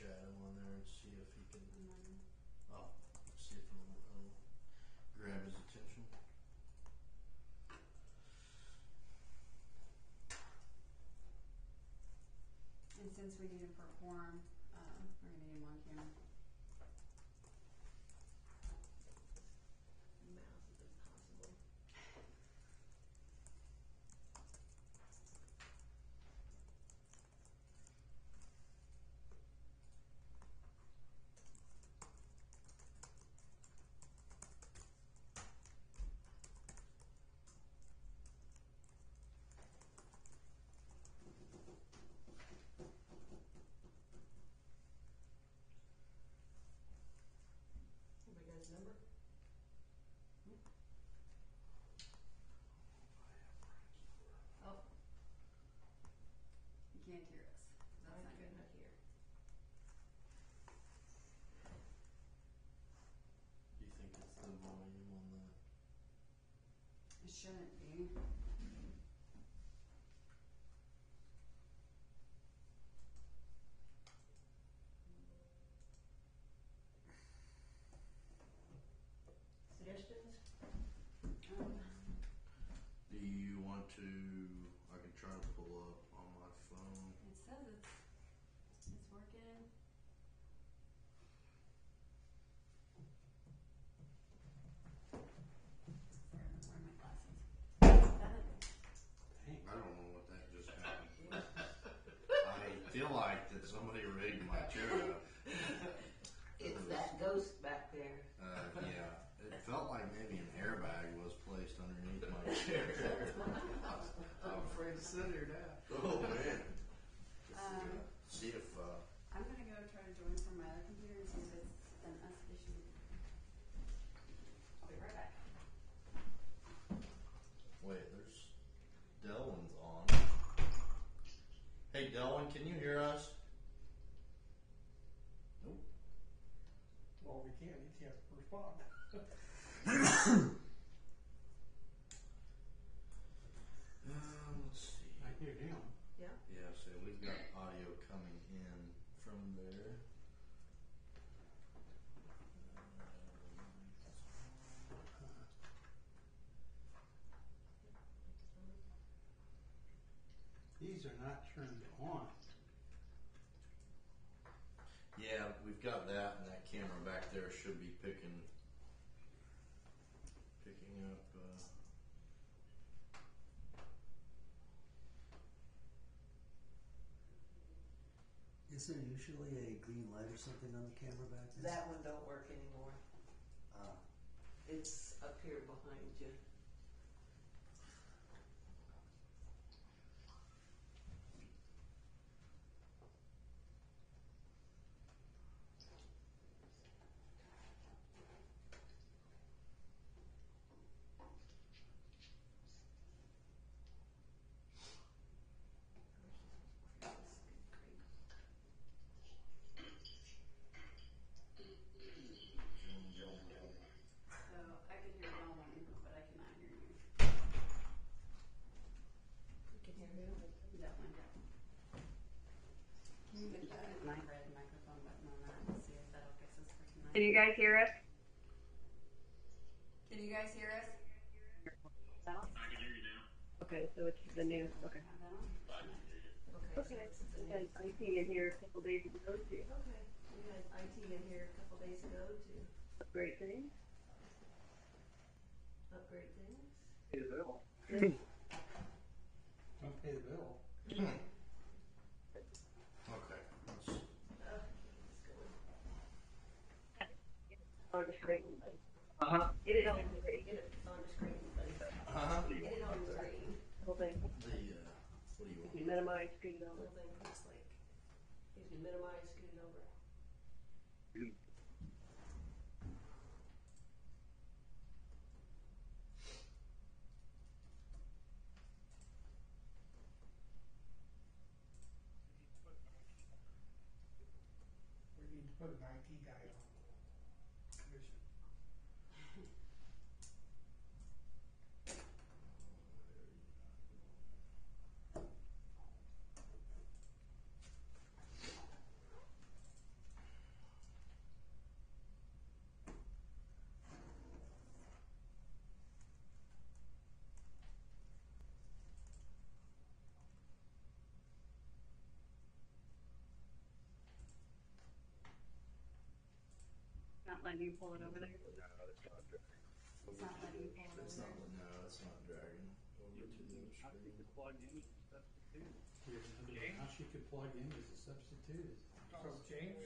chat him on there and see if he can. See if it'll grab his attention. And since we need him for a quorum, we're gonna need him on camera. Mouse is impossible. Everybody got his number? Oh. You can't hear us. That's not good. Not here. Do you think it's the volume on that? It shouldn't be. Suggestions? Do you want to? I can try to pull up on my phone. It says it's working. Sorry, I'm wearing my glasses. Done it. I don't know what that just happened. I feel like that somebody rigged my chair up. It's that ghost back there. Yeah, it felt like maybe an airbag was placed underneath my chair. I'm afraid to sit here now. Oh man. See if I'm gonna go try to join from my other computer and see if it's an us issue. I'll be right back. wait, there's Delwyn's on. Hey Delwyn, can you hear us? Nope. Well, we can. You can't respond. Let's see. I hear him. Yeah? Yeah, so we've got audio coming in from there. These are not turned on. Yeah, we've got that, and that camera back there should be picking up. Is there usually a green light or something on the camera back there? That one don't work anymore. It's up here behind you. So I could hear Delwyn, but I cannot hear you. You can hear him? Delwyn. Can you get that red microphone button on that and see if that'll fix us for tonight? Can you guys hear us? Can you guys hear us? I can hear you now. Okay, so it's the new. Okay. Have that on? Okay. So this is We the had new. IT in here a couple days ago too. Okay. We had IT in here a couple days ago to Great thing. upgrade things. Don't pay the bill. Okay, let's. Okay, let's go. On the screen. Get it on the screen. Get it on the screen, buddy. Get it on the screen. Whole thing. What do you want? You minimize screen The over. whole thing looks like, if you minimize, scoot it over. We need to put an IT guy on commission. letting you pull it over there. It's not letting you pull it It's over not, there. no, it's not dragging over to the other screen. How she could plug in as a substitute. So James,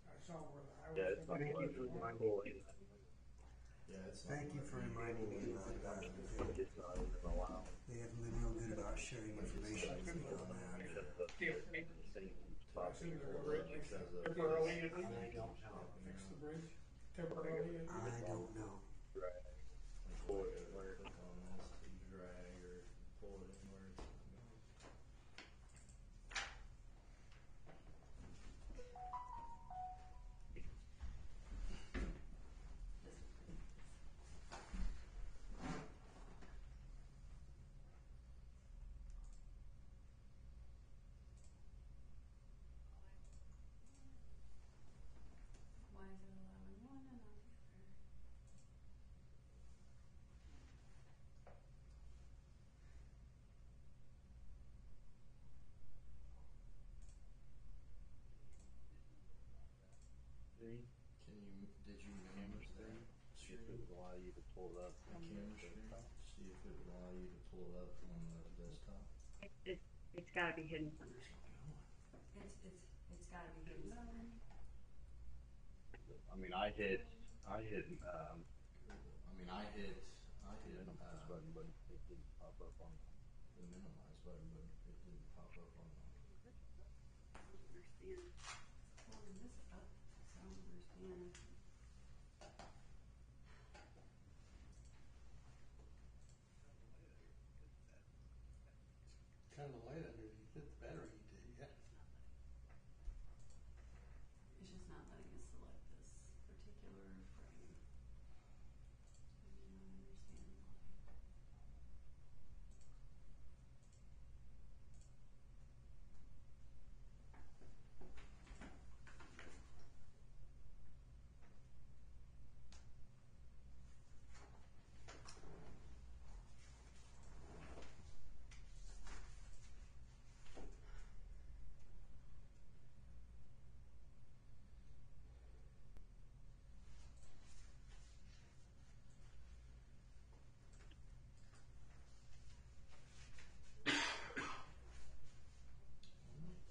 I saw where the highway. Yeah, it's not plugging. Yeah, it's not. Thank you for reminding me about that. It's not even allowed. They haven't been real good about sharing information with me on that. Temporarily, I don't know. fix the bridge. Temporarily. I don't know. Right. Like, when I go to click on this to drag or pull it anywhere, it's not going. Why is it allowing one and not the other? Can you, did you manage that See if it would allow you to pull it up on camera the screen? desktop. See if it would allow you to pull it up on the desktop. It's gotta be hidden somewhere. It's gotta be hidden somewhere. I mean, I hit, I mean, I hit, minimize button, but it didn't pop up on. the minimize button, but it didn't pop up on the. Understand. Pulling this up, so I don't understand. Kind of light underneath it, the battery did, yeah. It's just not letting us select this particular frame. I do not understand why.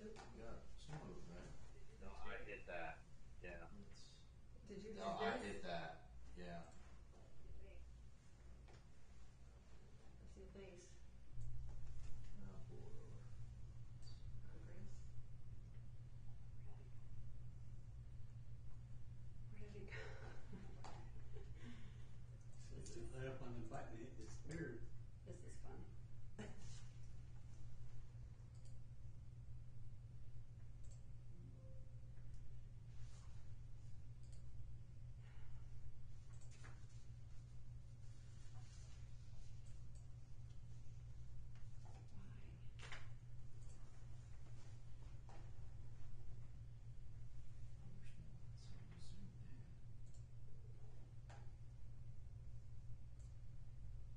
You got some of it, right? No, I hit that. Yeah. It's, Did you no, I hit that, yeah. I see a face. I'll pull it over. Progress. Where did it go? It's lit up on the button, it disappeared. This is fun.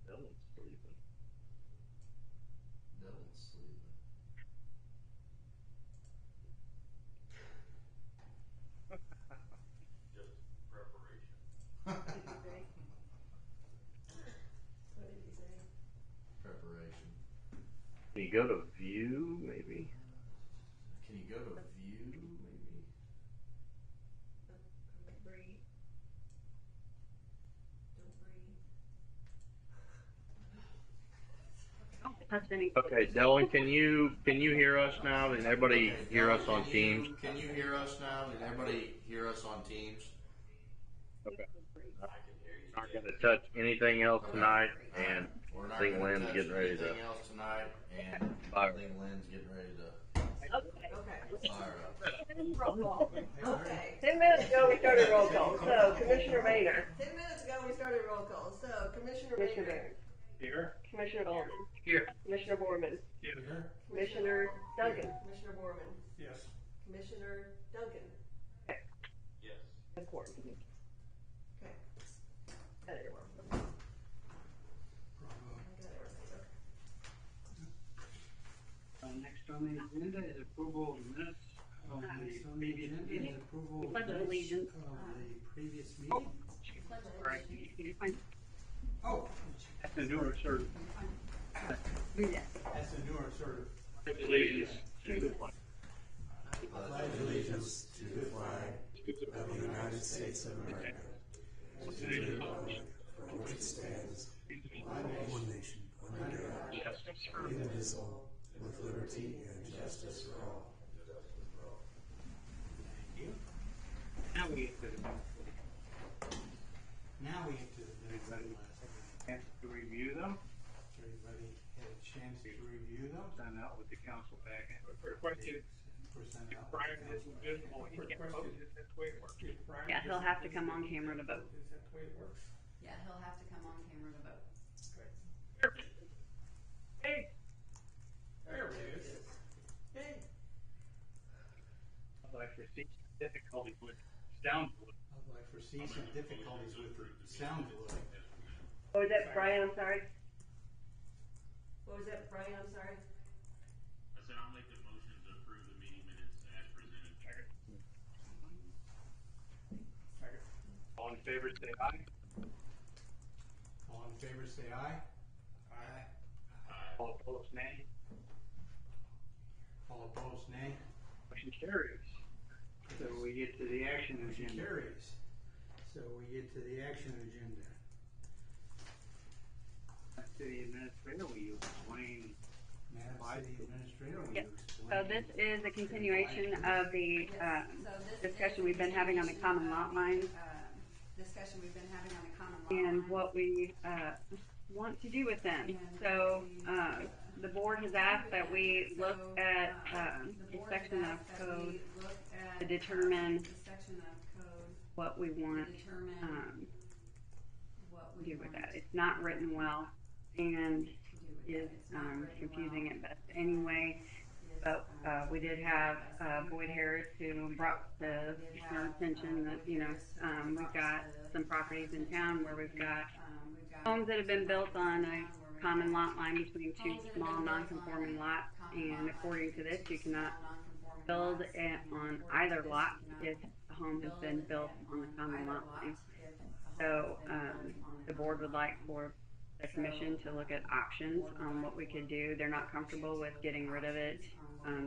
Dylan's sleeping. Dylan's sleeping. Just preparation. What did he say? Preparation. Can you go to view, maybe? Can you go to view, maybe? Breathe. Don't breathe. Touch any. Okay, Dylan, can you hear us now? Can everybody hear us on Teams? Can you hear us now? Did everybody hear us on Teams? Okay. Not gonna touch anything else tonight, and We're I not think gonna Lynn's touch getting ready to anything else tonight, and I fire. think Lynn's getting ready to Okay. fire up. Roll call. Okay. 10 minutes ago, we started roll call. So, Commissioner Maynard. 10 minutes ago, we started roll call. So, Commissioner Commissioner Maynard. Barron. Here. Commissioner Bowman. Here. Commissioner Borman. Here. Commissioner Duncan. Commissioner Borman. Yes. Commissioner Duncan. Yes. And Court. Okay. That it. I got everything. Okay. Next on the agenda is approval of minutes of Next the on the previous agenda meeting. is approval of Pledge of minutes allegiance. of the previous meeting. Right. Oh, That's the newer sort of. Yeah. that's a newer sort of. Allegiance to the flag. Pledge allegiance to the flag of the United States of America, and to the republic for which it stands, one nation, under God, indivisible, with liberty and justice for all. Thank you. Now we get to the Now we get to the minutes of the last meeting. chance to review them, Everybody had a chance to review them. send out with the council packet. Requested, Were sent out. Brian isn't visible, he can't vote, that's the way it works. Yeah, he'll have to come on camera to vote. Is that the way it works? Yeah, he'll have to come on camera to vote. Hey, There it is. I'd like to see difficulty with sound. I'd like to foresee some difficulties with the sound delay. What was that, Brian? I'm sorry. What was that, Brian? I'm sorry. I said I'll make the motion to approve the meeting minutes as presented. All in favor, say aye. All in favor, say aye. Aye. All opposed, nay. All opposed, nay. Motion carries. So we get to the action Motion agenda. carries. So we get to the action agenda. City administrator, will you explain? Madam City Administrator, will you Yep. explain? So this is a continuation of the discussion we've been having on the common lot lines Discussion we've been having on the common lot lines. and what we want to do with them. So the board has asked that we look at a section of code to determine The section of code what we to want determine what we to do with want that. It's not written well and to do with is that. It's not written confusing well. at best anyway. But we did have Boyd Harris who brought to our attention that, you know, we've got some properties in town where we've got homes that have been built on a common lot line between two small non-conforming lots, and according to this, you cannot build it on either lot if the home has been built on the common lot line. So the board would like for the commission to look at options on what we could do. They're not comfortable with getting rid of it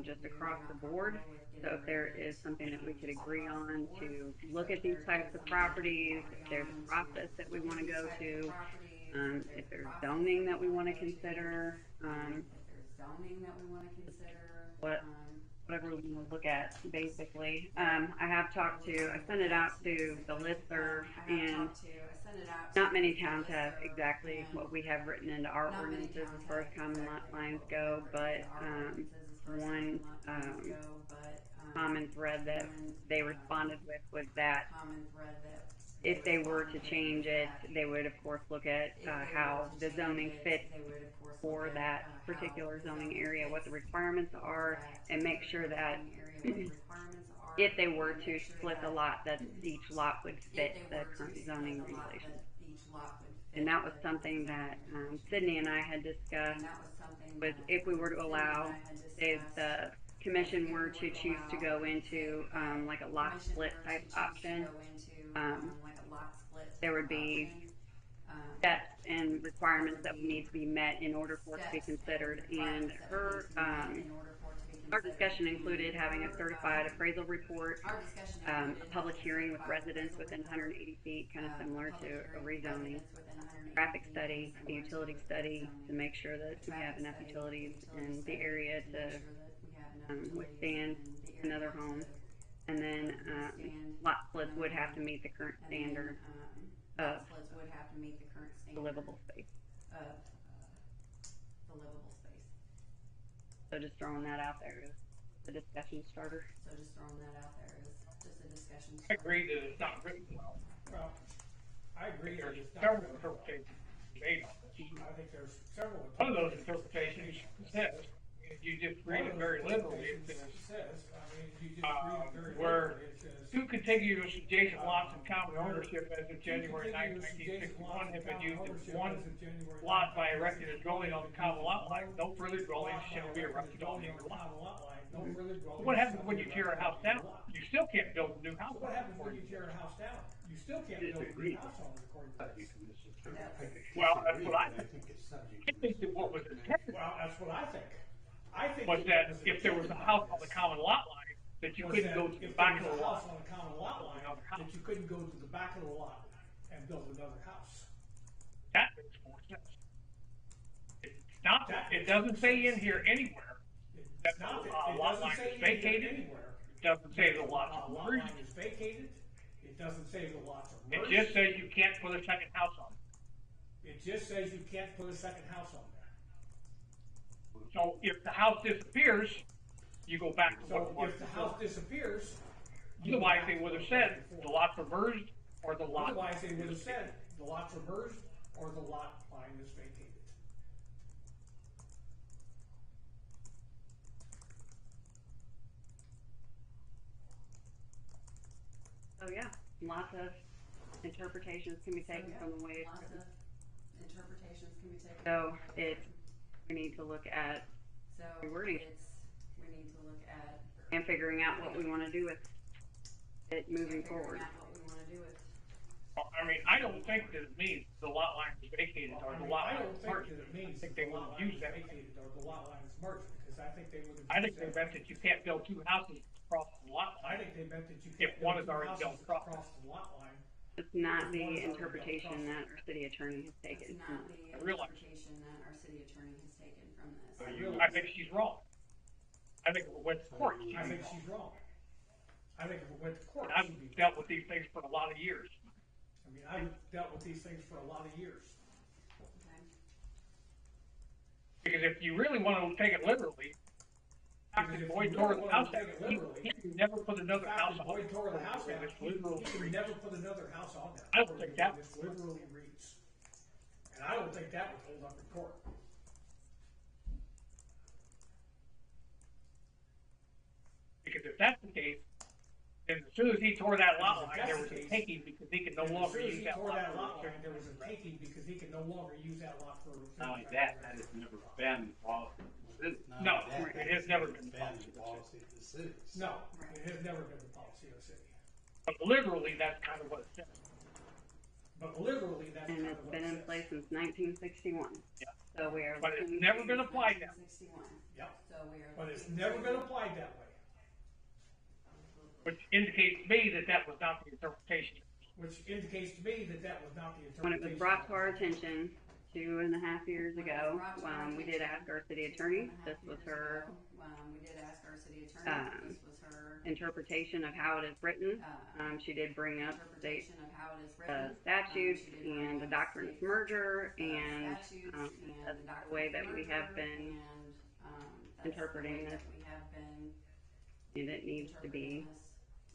just across the board. So if there is something that we could agree on to look at these types of properties, if there's a process that we want to go to, if there's zoning that we want to consider, whatever we want to look at, basically. I have talked to, I sent it out to the listserv, and not many towns have exactly what we have written into our ordinances as far as common lot lines go, but one common thread that they responded with was that if they were to change it, they would of course look at how the zoning fits for that particular zoning area, what the requirements are, and make sure that if they were to split the lot, that each lot would fit the current zoning regulations. And that was something that Sydney and I had discussed, was if we were to allow, if the commission were to choose to go into like a lot split type option, there would be steps and requirements that would need to be met in order for it to be considered. And our discussion included having a certified appraisal report, a public hearing with residents within 180 feet, kind of similar to a rezoning, traffic study, a utility study to make sure that we have enough utilities in the area to withstand another home. And then lot splits would have to meet the current standard of the livable space. So just throwing that out there as a discussion starter. I agree that it's not written well. Well, I agree that There's it's not. several interpretations made on this. I think there's several. One of those interpretations says, you just One read of it those very literally, it quotations says, says, I mean, if you just read it very where literally, it says. two contiguous adjacent lots in common ownership as of January 9, 1961 have been used as one lot by erecting a dwelling on the common lot line. No further dwellings shall be erected on either lot. What happens when you tear a house down? You still can't build a new house. What happens when you tear a house down? You still can't build a new house on it according to this. Well, that's what I think it's subject. I think that what was intended Well, that's what I think. I think. was that if there was a house on the common lot line, that you couldn't go to the back of the house lot. on the common lot line, that you couldn't go to the back of the lot and build another house. That makes more sense. It's not, it doesn't say in here anywhere that It's not that, the it lot doesn't line say is vacated. anywhere. It doesn't say the lots A are lot merged. line is vacated. It doesn't say the lots are It merged. just says you can't put a second house on it. It just says you can't put a second house on there. So if the house disappears, you go back to what So it was if the before. house disappears. you go Otherwise, back they to would what have it was said before. the lots are merged or the lot. Otherwise, they would have said the lots are merged or the lot line is vacated. So yeah, lots of interpretations can be taken from the way it's Lots written. of interpretations can be taken. So we need to look at So rewording. we need to look at and figuring out what we want to do with it moving forward. figuring out what we wanna do with. I mean, I don't think that it means the lot line is vacated or the lot I line don't is think merged. that it means I think that they the would lot have line used is that. vacated or the lot line is merged, because I think they would have. I think they meant that you can't build two houses across the lot I line. think they meant that you If can't one build is two already houses built across. across the lot line. It's not the interpretation that our city attorney has That's taken. not the I realize. interpretation that our city attorney has taken from this. I think she's wrong. I think if it went to court, she'd I be think wrong. she's wrong. I think if it went to court, I've she'd be. dealt with these things for a lot of years. I mean, I've dealt with these things for a lot of years. Okay. Because if you really want to take it literally, after Because if Boyd you tore really the wanna house take down, it literally, he could never put another The fact house that on Boyd it. tore the house down, This literal he could never put another house on there. I don't think that This literally reads. And I don't think that would hold up in court. Because if that's the case, then as soon as he tore that lot line, there was a taking because he could no And longer as soon as use he that tore lot. that for lot line, restricted there was a residential. taking because he could no longer use that lot for. Not only that, that has never been the policy of the city. No, it has never been. The policy of the city. No, it has never been the policy of the city. But literally, that's kind of what it says. But literally, that's And kind it's of what been it in says. place since 1961. Yeah. So we are. But it's looking never to- been applied now. 1961. Yep, So we are. but it's looking never to- been applied that way, Which indicates to me that that was not the interpretation. which indicates to me that that was not the When interpretation. it was brought to our attention 2.5 years ago, we did ask our city attorney. This was her We did ask our city attorney. Um, This was her interpretation of how it is written. She did bring up state interpretation of how it is written. statutes She did bring and the up doctrine of state, merger, and statutes that's and the doctrine way of that we have merger, been and, that's interpreting the way this. that we have been and it needs to interpreting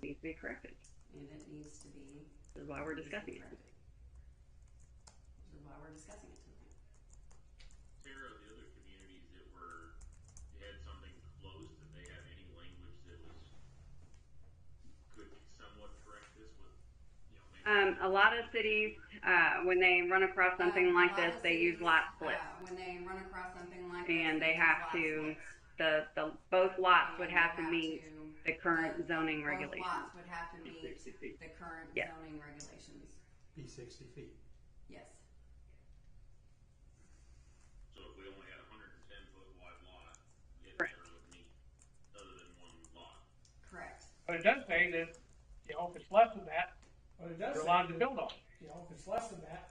be this, corrected. and it needs to be. This is why we're discussing it. corrected. Which is why we're discussing it tonight. Sarah, the other communities that had something close, did they have any language that could somewhat correct this with, maybe? A lot of cities, when they run across something A like lot this, of they use cities, lot splits. When they run across something like And this, they use have lot to- splits. Both lots would And have they to meet the current zoning both regulations. lots would have to meet 60 feet. the current Yeah. zoning regulations. Be 60 feet. Yes. So if we only had a 110-foot wide lot, it Correct. never would meet, other than one lot. Correct. But it does say that, if it's less than that, But it does you're say allowed to that, build on it. if it's less than that,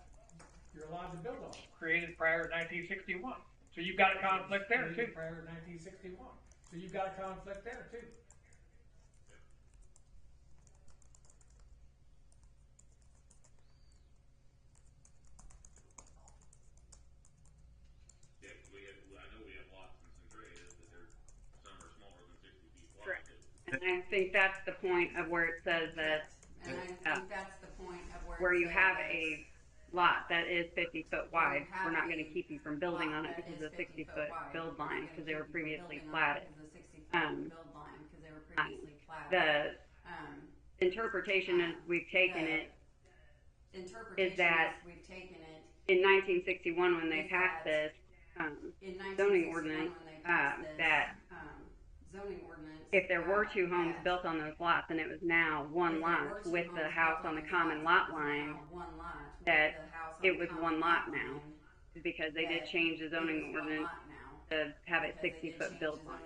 you're allowed to build on it. Created prior to 1961. So you've got a conflict there too. Created prior to 1961. So you've got a conflict there too. Yeah, 'cause I know we have lots in Centralia that some are smaller than 60 feet wide. Correct. And I think that's the point of where it says that And I think that's the point of where it you says have that a lot that is 50 foot wide, we're not gonna keep you from building on it because of the 60 foot build line, because they were previously platted. The interpretation is we've taken it is that in 1961 when they passed this zoning ordinance, that if there were two homes built on those lots and it was now one lot with the house on the common lot line, that it was one lot now, because they did change the zoning ordinance to have it 60 foot build line.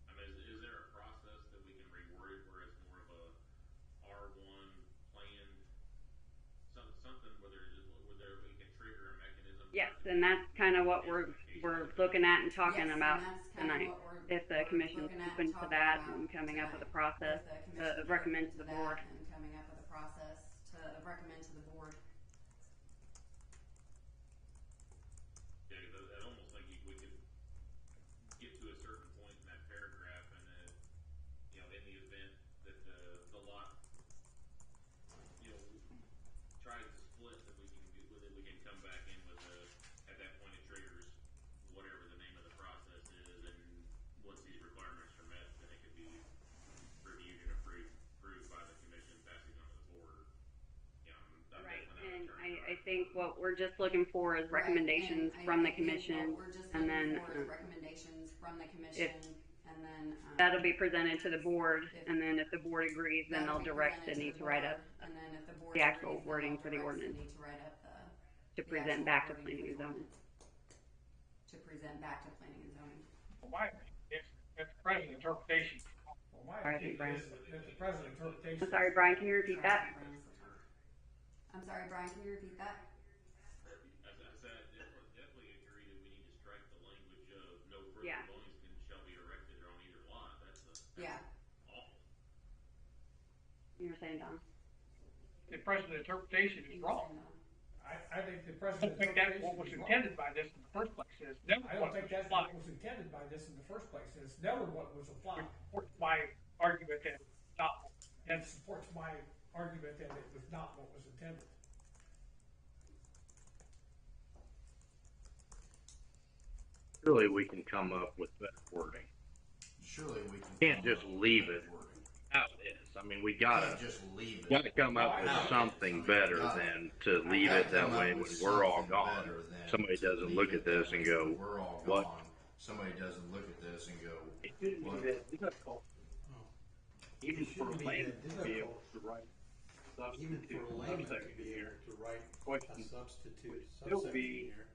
I mean, is there a process that we can reword it where it's more of a R1 planned, something where we can trigger a mechanism? Yes, and that's kind of what we're looking at and talking about tonight. If the commission's open to that and coming up with a process to recommend to the board. Yeah, 'cause I almost think we could get to a certain point in that paragraph, and then, you know, in the event that the lot, you know, tries to split, that we can come back in with at that point it triggers whatever the name of the process is, and once these requirements are met, then it could be reviewed and approved by the commission, passing on to the board. You know, I'm Right, definitely not and an attorney, I think what we're just looking for is recommendations from the commission, and then if that'll be presented to the board, and then if the board agrees, then they'll direct Sydney to write up the actual wording for the ordinance to present back to planning and zoning. Well, my opinion, if the present interpretation, Well, my All right, opinion Brian. is that the present interpretation. I'm sorry, Brian, can you repeat that? I'm sorry, Brian, can you repeat that? As I said, I definitely agree that we need to strike the language of no further Yeah. dwellings shall be erected on either lot. That's Yeah. awful. You were saying, Don? the present interpretation is wrong. I think the I present don't think that's interpretation what was is wrong. intended by this in the first place. It's never I don't what think was that's applied. what was intended by this in the first place, and it's never what was applied. Which supports my argument that it's not what was And intended. supports my argument that it was not what was intended. Surely we can come up with better wording. Surely we can. Can't come just up with leave better it wording. how it is. I mean, we Can't gotta just leave it. come up with how it is. something I better mean, than to leave gotta it that come up way when with we're all something gone. better than Somebody to doesn't leave look it at this that and way go, when we're all what? gone. Somebody doesn't look at this and go, It shouldn't What? be that difficult. Even It for a shouldn't be layman that to be able difficult. to write Even substitute, for a layman to subsection be here. able to write Question a substitute would still subsection be here.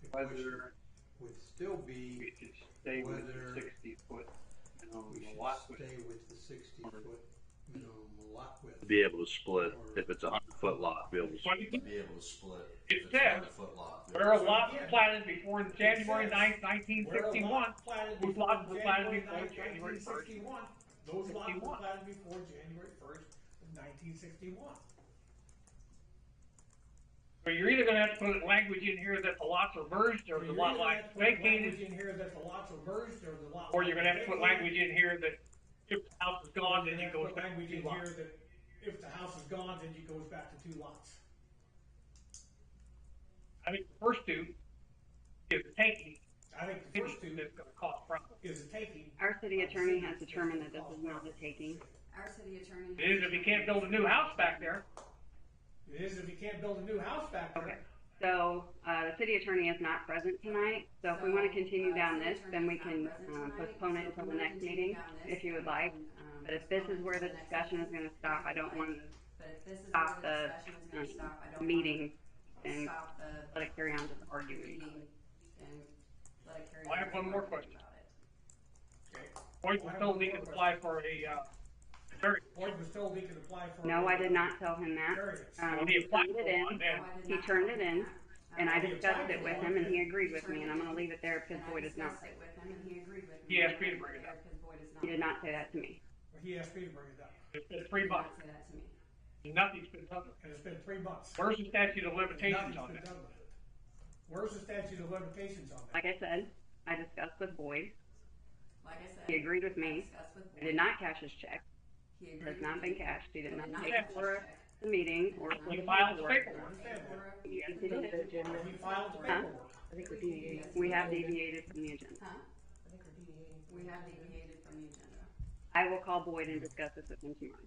The question whether would still we be should stay with whether the 60 foot minimum we should lot width. stay with the 60-foot minimum lot width. Be able to split if it's a 100-foot lot. Be able to But split. to be able to split. It if it's a says, 100-foot lot. where a lot was platted before January 9th, Where a 1961, lot platted whose before lots were platted January before 9th, January 1st. 1961, those lots were 61. platted before January 1st of 1961. So you're either gonna have to put language in here that the lots are merged, or So the you're lot either lines gonna have to put language vacated, in here that the lots are merged or the lot. or you're gonna have to put vacated. language in here that if the house is gone, then it goes Put back to language two in lots. here that if the house is gone, then it goes back to two lots. I think the first two is the taking, I think the first two that's gonna cause problems. is a taking. Our city attorney has determined that this is not a taking. Our city attorney. It is if you can't build a new house back there. It is if you can't build a new house back there. Okay. So, the city attorney is not present tonight, so if we wanna continue down this, then we can, postpone it until the next meeting, if you would like. But if this is where the discussion is gonna stop, I don't wanna stop the, meeting and let it carry on to the argument. I have one more question. Okay. Boyd was told he could apply for a, variance. Boyd was told he could apply for. No, I did not tell him that. Variance. When He he applied turned for it one, in, then he turned it in, and I discussed it with him, and he agreed with me, and I'm gonna leave it there because Boyd is not. he asked me to bring it up. He did not say that to me. He asked me to bring it up, It's been 3 months. Nothing's been done. and it's been 3 months. Where's the statute of limitations Nothing's on been that? done with it. Where's the statute of limitations on that? Like I said, I discussed with Boyd, Like I said. he agreed with me, I did not cash his check, He It agreed. has not been cashed. He did not pay cash for the meeting or for We the filed paperwork. paperwork. Yes, he did. He filed the Huh? paperwork. I think we're deviating. We have deviated from the agenda. Huh? I think we're deviating. We have deviated from the agenda. I will call Boyd and discuss this with him tomorrow.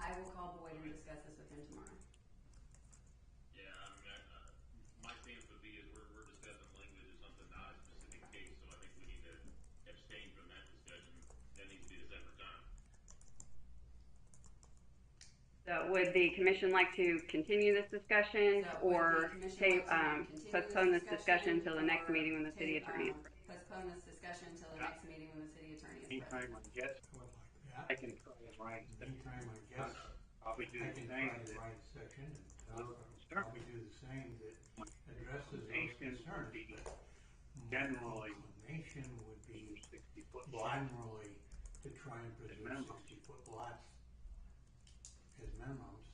I will call Boyd and discuss this with him tomorrow. Yeah, I mean, my stance would be is we're discussing language of something, not a specific case, so I think we need to abstain from that discussion. That needs to be a separate time. So would the commission like to continue this discussion So would or the commission take, like to continue postpone this discussion until the next or meeting when the city take, attorney is present? Postpone this discussion until the next meeting when the city attorney is Anytime present. I get, Yeah. I can try to write, Anytime I guess, probably do I the can same. try to write a section and Start probably do the same that addresses those Nation would concerns, be but generally my inclination would be 60-foot lot. generally to try and preserve minimum. 60-foot lots as minimums.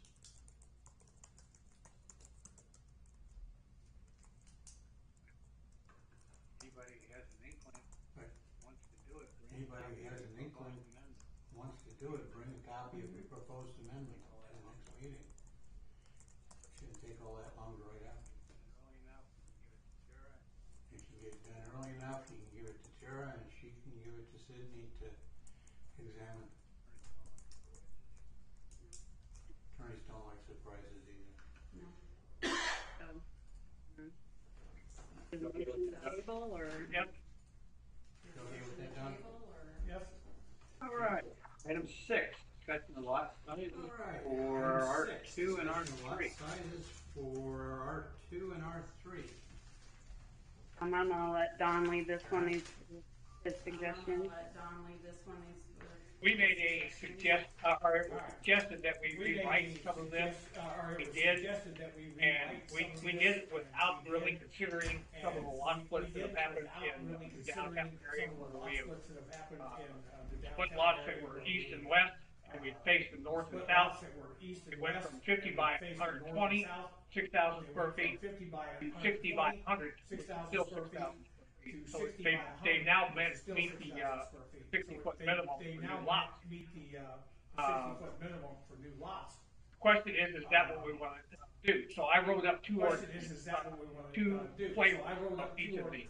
Anybody who has an inkling Right. wants to do it. bring a Anybody copy who has of an the inkling proposed amendment. wants to do it, bring a copy of the proposed amendment to the next meeting. Shouldn't take all that long to write out. Early enough, give it to Sarah. If you get it done early enough, you can give it to Tara and she can give it to Sydney to examine. Attorneys don't like surprises either. So, is the motion table or? Yep. You okay with that, Don? Table or? Yes. All right. Item 6, discussion of lot sizes Alright. for Item R2 and six, lot R3. sizes for R2 and R3. I'm gonna let Don lead this one, his I'm suggestion. gonna let Don lead this one. We made a suggested that we rewrite some of this. We did, and we did it without really considering some of the lot splits that have happened in the downtown area where we have split lots that were east and west, and we faced the north and south. It went from 50 by 120, 6,000 square feet, to 60 by 100, still 6,000 square feet. So they now meet the 60-foot minimum for new lots. Meet the 60-foot minimum for new lots. Question is that what we want to do? So I wrote up two Question is that what we want to two do? flavors So I wrote of up each two of these.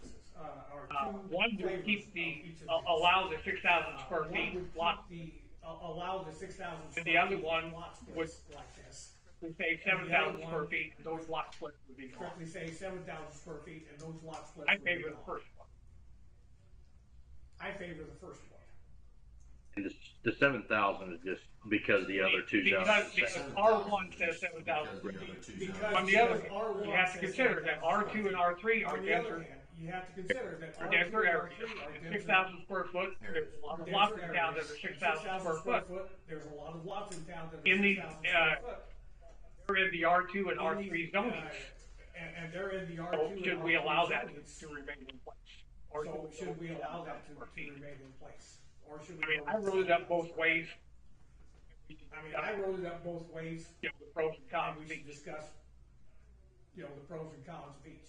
ordinances, One would keep the, allow the 6,000 square feet lot, allow the 6,000 and the other one lot would splits like this. say 7,000 square feet, and those lot splits would be gone. Strictly say 7,000 square feet and those lot splits I would be favor the gone. first one. I favor the first one. And the 7,000 is just because the other two don't. Because R1 says 7,000. Because On the other hand, R1 you have to says consider that R2 and R3 are On the other denser, hand, you have to consider that are R2 denser and areas. R3 are denser. 6,000 square foot, there's a lot of lots in town that are 6,000 square foot. There's a lot of lots in town that are In the, 6,000 square foot. They're in the R2 and R3 zoning. And they're in the So R2 and should we R3 allow that zonings. to remain in place? Or So should we allow that to Or feet? remain in place? Or should we? I mean, go I with wrote it up both ways. I mean, I wrote it up both ways, You know, the pros and and cons we of should each. discuss, the pros and cons of each.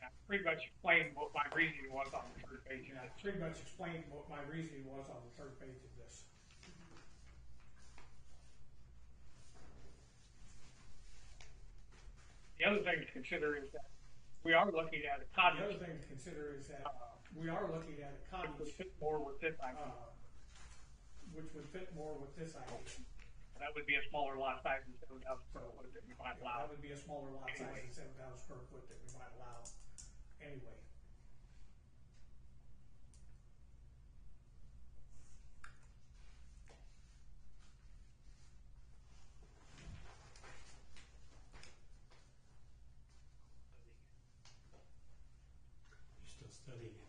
I pretty much explained what my reasoning was on the third page. And I pretty much explained what my reasoning was on the third page of this. The other thing to consider is that we are looking at a The other cottage, thing to consider is that we are looking at a which cottage, would fit more with this idea. which would fit more with this idea. That would be a smaller lot size than 7,000 square foot that we might allow. That would be a smaller lot size than 7,000 square foot that we might allow anyway. You're still studying it.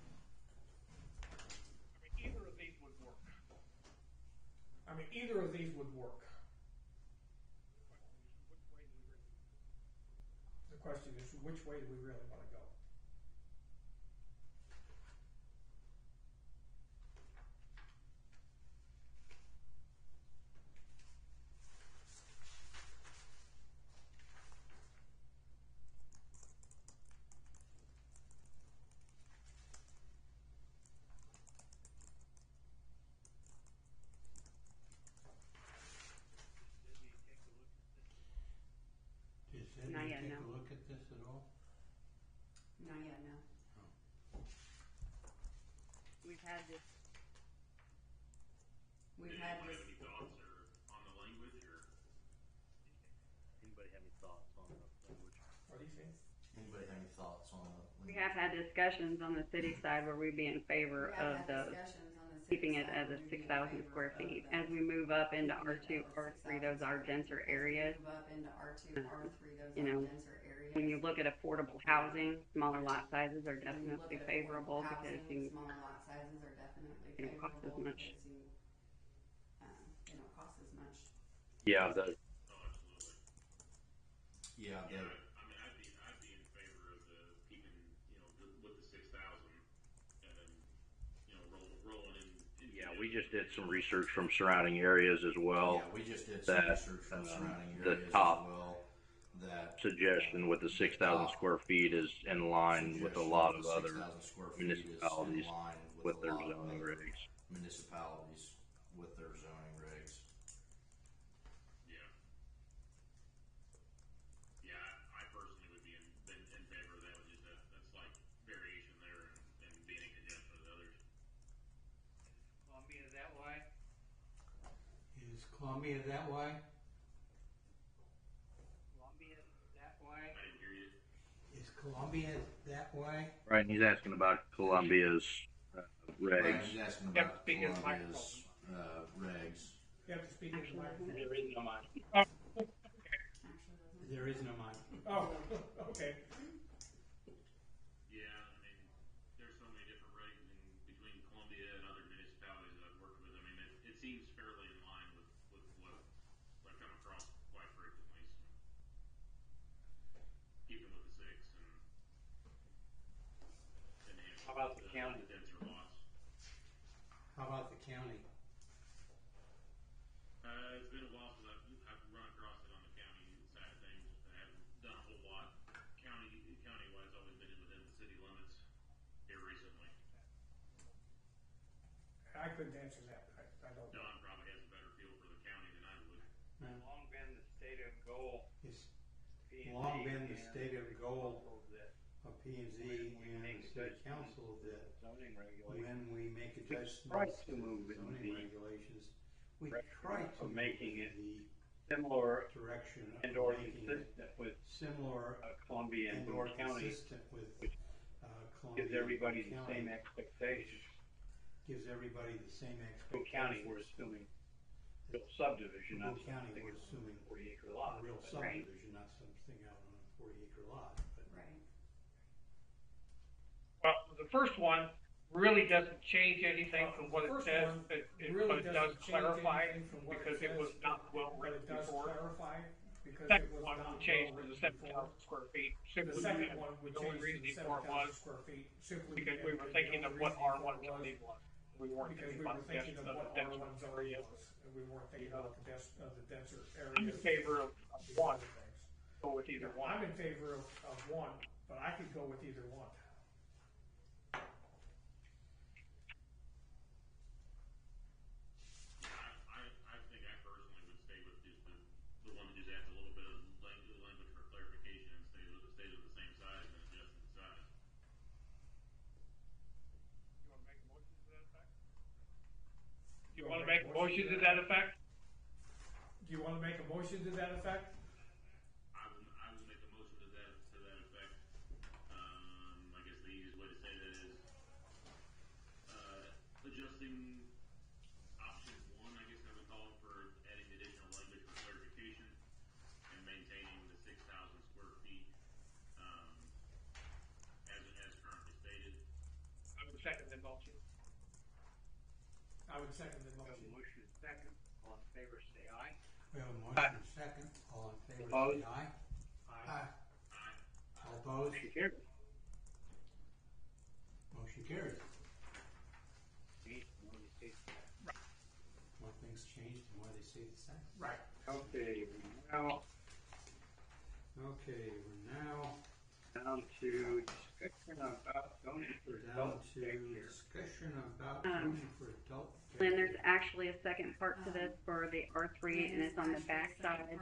I mean, either of these would work. I mean, either of these would work. The question is, which way do we really want to go? this. We've Did had anybody this. have any thoughts or on the language or? Anybody have any thoughts on the language? What do you think? Anybody have any thoughts on the? We have had discussions on the city side where we'd be in favor of the keeping it as a 6,000 square feet. As we move up into R2, R3, those are denser areas. You know, when you look at affordable housing, smaller lot sizes are definitely favorable because you don't cost as much. They don't cost as much. Yeah, the, Oh, absolutely. Yeah, Yeah, the, I mean, I'd be in favor of the keeping, with the 6,000 and then, rolling in. yeah, we just did some research from surrounding areas as well. yeah, we just did some that, research from surrounding the areas top as well. That Suggestion with the 6,000 square feet is in line with a lot of other 6,000 square feet is in municipalities line with a their lot of zoning other regs. Municipalities with their zoning regs. Yeah. Yeah, I personally would be in favor of that, with just that slight variation there and being in conjunction with others. Columbia that way. Is Columbia that way? Columbia that way. I didn't hear you. Is Columbia that way? Right, and he's asking about Columbia's Right, regs. he's asking Yep, about speaking of Columbia's, regs. You have to speak in the microphone. There is no mic. There is no mic. Oh, okay. Yeah, I mean, there's so many different regs in between Columbia and other municipalities that I've worked with. I mean, it seems fairly in line with what I come across quite frequently. So keeping with the 6 and How about the county? The denser lots. How about the county? It's been a while since I've run across it on the county side of things. I haven't done a whole lot. County-wise, always been within the city limits here recently. I couldn't answer that. I don't know. Don probably has a better feel for the county than I would. Long been the state of goal. It's P&Z long been the and state of goal that of P&Z and the city council that zoning regulations. when we make try adjustments to move in zoning the regulations, we direction try to of making move it the similar direction of and or making it consistent with similar Columbia and and or Boone County, consistent with which Columbia gives and everybody Boone the County. same expectations. Gives everybody the same Boone County, expectations. we're assuming real subdivision, not Boone County, something we're in assuming 40-acre a lot. real But subdivision, not something out on a 40-acre lot. But Right. Well, the first one really doesn't change anything from what it First says, one but really it does doesn't change clarify anything from what because it says, was not well but written it does before. clarify because Second it was one not would change well to the written 7,000 before. square feet. The Simply second because one would the only change reason to before it 7,000 was square feet simply because we were thinking of what R1 zoning was. We weren't because thinking we about were the thinking denser of what denser R1 zoning areas. was, and we weren't thinking about the denser I'm in areas. favor of these one. other things. Go with either one. I'm in favor of one, but I could go with either one. I think I personally would stay with just the one that just adds a little bit of language for clarification and stays of the same size and adjusted the size. You want to make a motion to that effect? Do you want to make a motion to that effect? I will make a motion to that effect. I guess the easiest way to say that is adjusting option 1, I guess I would call it, for adding additional language for clarification and maintaining the 6,000 square feet as currently stated. I would second the motion. I would second the We have a motion. motion and second. All in favor, say aye. we have a motion and second. All in favor, Opposed? say aye. Aye. All opposed? Motion carried. Motion carries. See, more than state. More things changed and more they stay the same. Right. Okay, we're now Okay, we're now down to discussion about zoning for down adult to daycare. discussion about Um, zoning for adult And there's daycare. actually a second part to this for the R3, and it's on the back side of the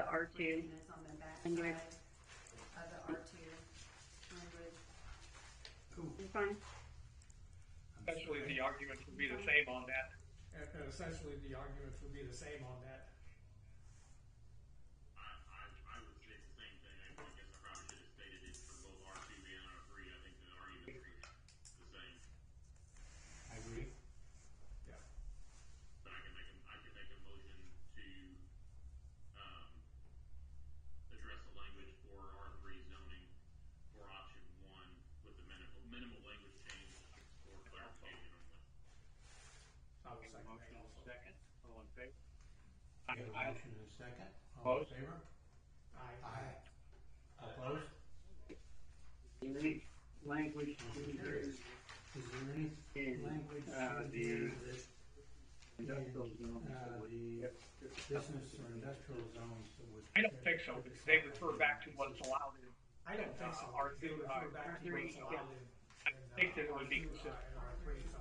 R2. And it's on the back Language. side of the R2 language. Ooh, It's fine. I'm Essentially, the arguments would be the same on that. And essentially, the arguments would be the same on that. I would say it's the same thing. I guess I probably should have stated it for both R2 and R3. I think the arguments are the same. I agree. Yeah. But I can make a motion to address the language for R3 zoning for option 1 with the minimal language change for clarification only. I will second that Motion also. second, all in favor? We have a motion and a second. All in Opposed? favor? Aye. Aye. Opposed? Any language Is changes there any in, language in the here that industrial in, zones that would the business or industrial zones that would? I don't think so, because they refer back to what's allowed in. I don't think so. R2, They refer back to what's allowed in. I think that it would be R2, consistent. and R3, so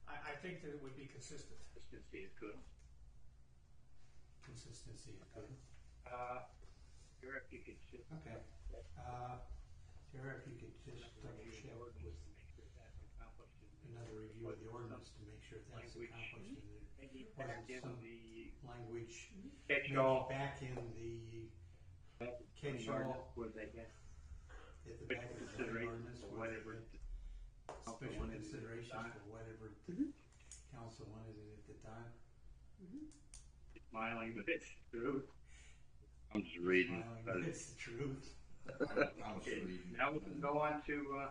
I think that it would be consistent. Consistency is good. Consistency is good. Eric, you could just. Okay. Tara, if you could just double check with another review of the ordinance to make sure that's accomplished and Maybe there back in wasn't some the language catch-all. maybe back in the catch-all where they get at the back of the zoning ordinance or where they whatever. get special considerations for whatever council wanted it at the time. Smiling, but it's true. I'm just reading. Smiling, it's the truth. I'm just reading. Now we can go on to,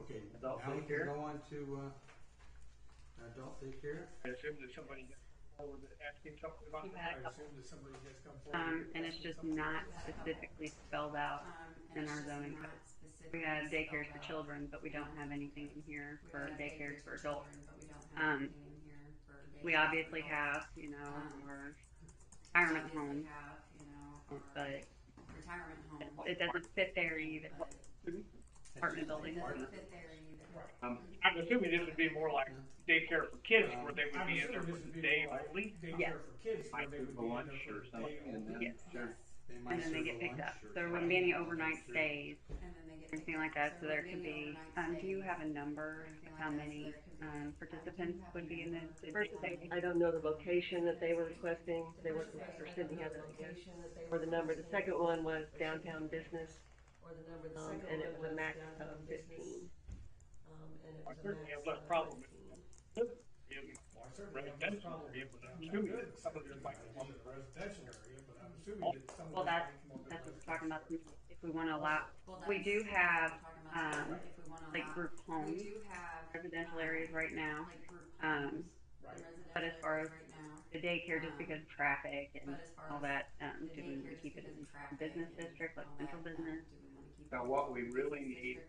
Okay, Adult now we daycare? can go on to adult daycare. I assume that somebody forward asking something about that. I assume that somebody has come forward. And it's just not specifically spelled out in our zoning code. We have daycares for children, but we don't have anything in here for daycares for adults. We obviously have, our retirement home, but it doesn't fit there either. Apartment building. I'm assuming this would be more like daycare for kids, where they would I'm be in there assuming for this the would be day more only. daycare for kids, where Like they would for be in lunch there or for something, day and only. then, Yes. sure. They might And then they serve get a picked lunch up. or There wouldn't be any something. overnight stays, anything like that, so there could be, do you have a number of how many, participants would be in this? First, I don't know the location that they were requesting, they were, or Cindy had an idea, or the number. The second one was downtown business, and it was a max of 15. I certainly have less problem with in Well, I certainly have no residential problem area, with but that. I'm assuming that some of them might In come the residential area, but I'm assuming that some of Well, this that's might come under what we're residential. talking about, if we wanna allow, we do have, like group homes, residential areas right now. Right. But as far as the daycare, just because of traffic and all that, do we wanna keep it in a business district, like central business? So what we really need,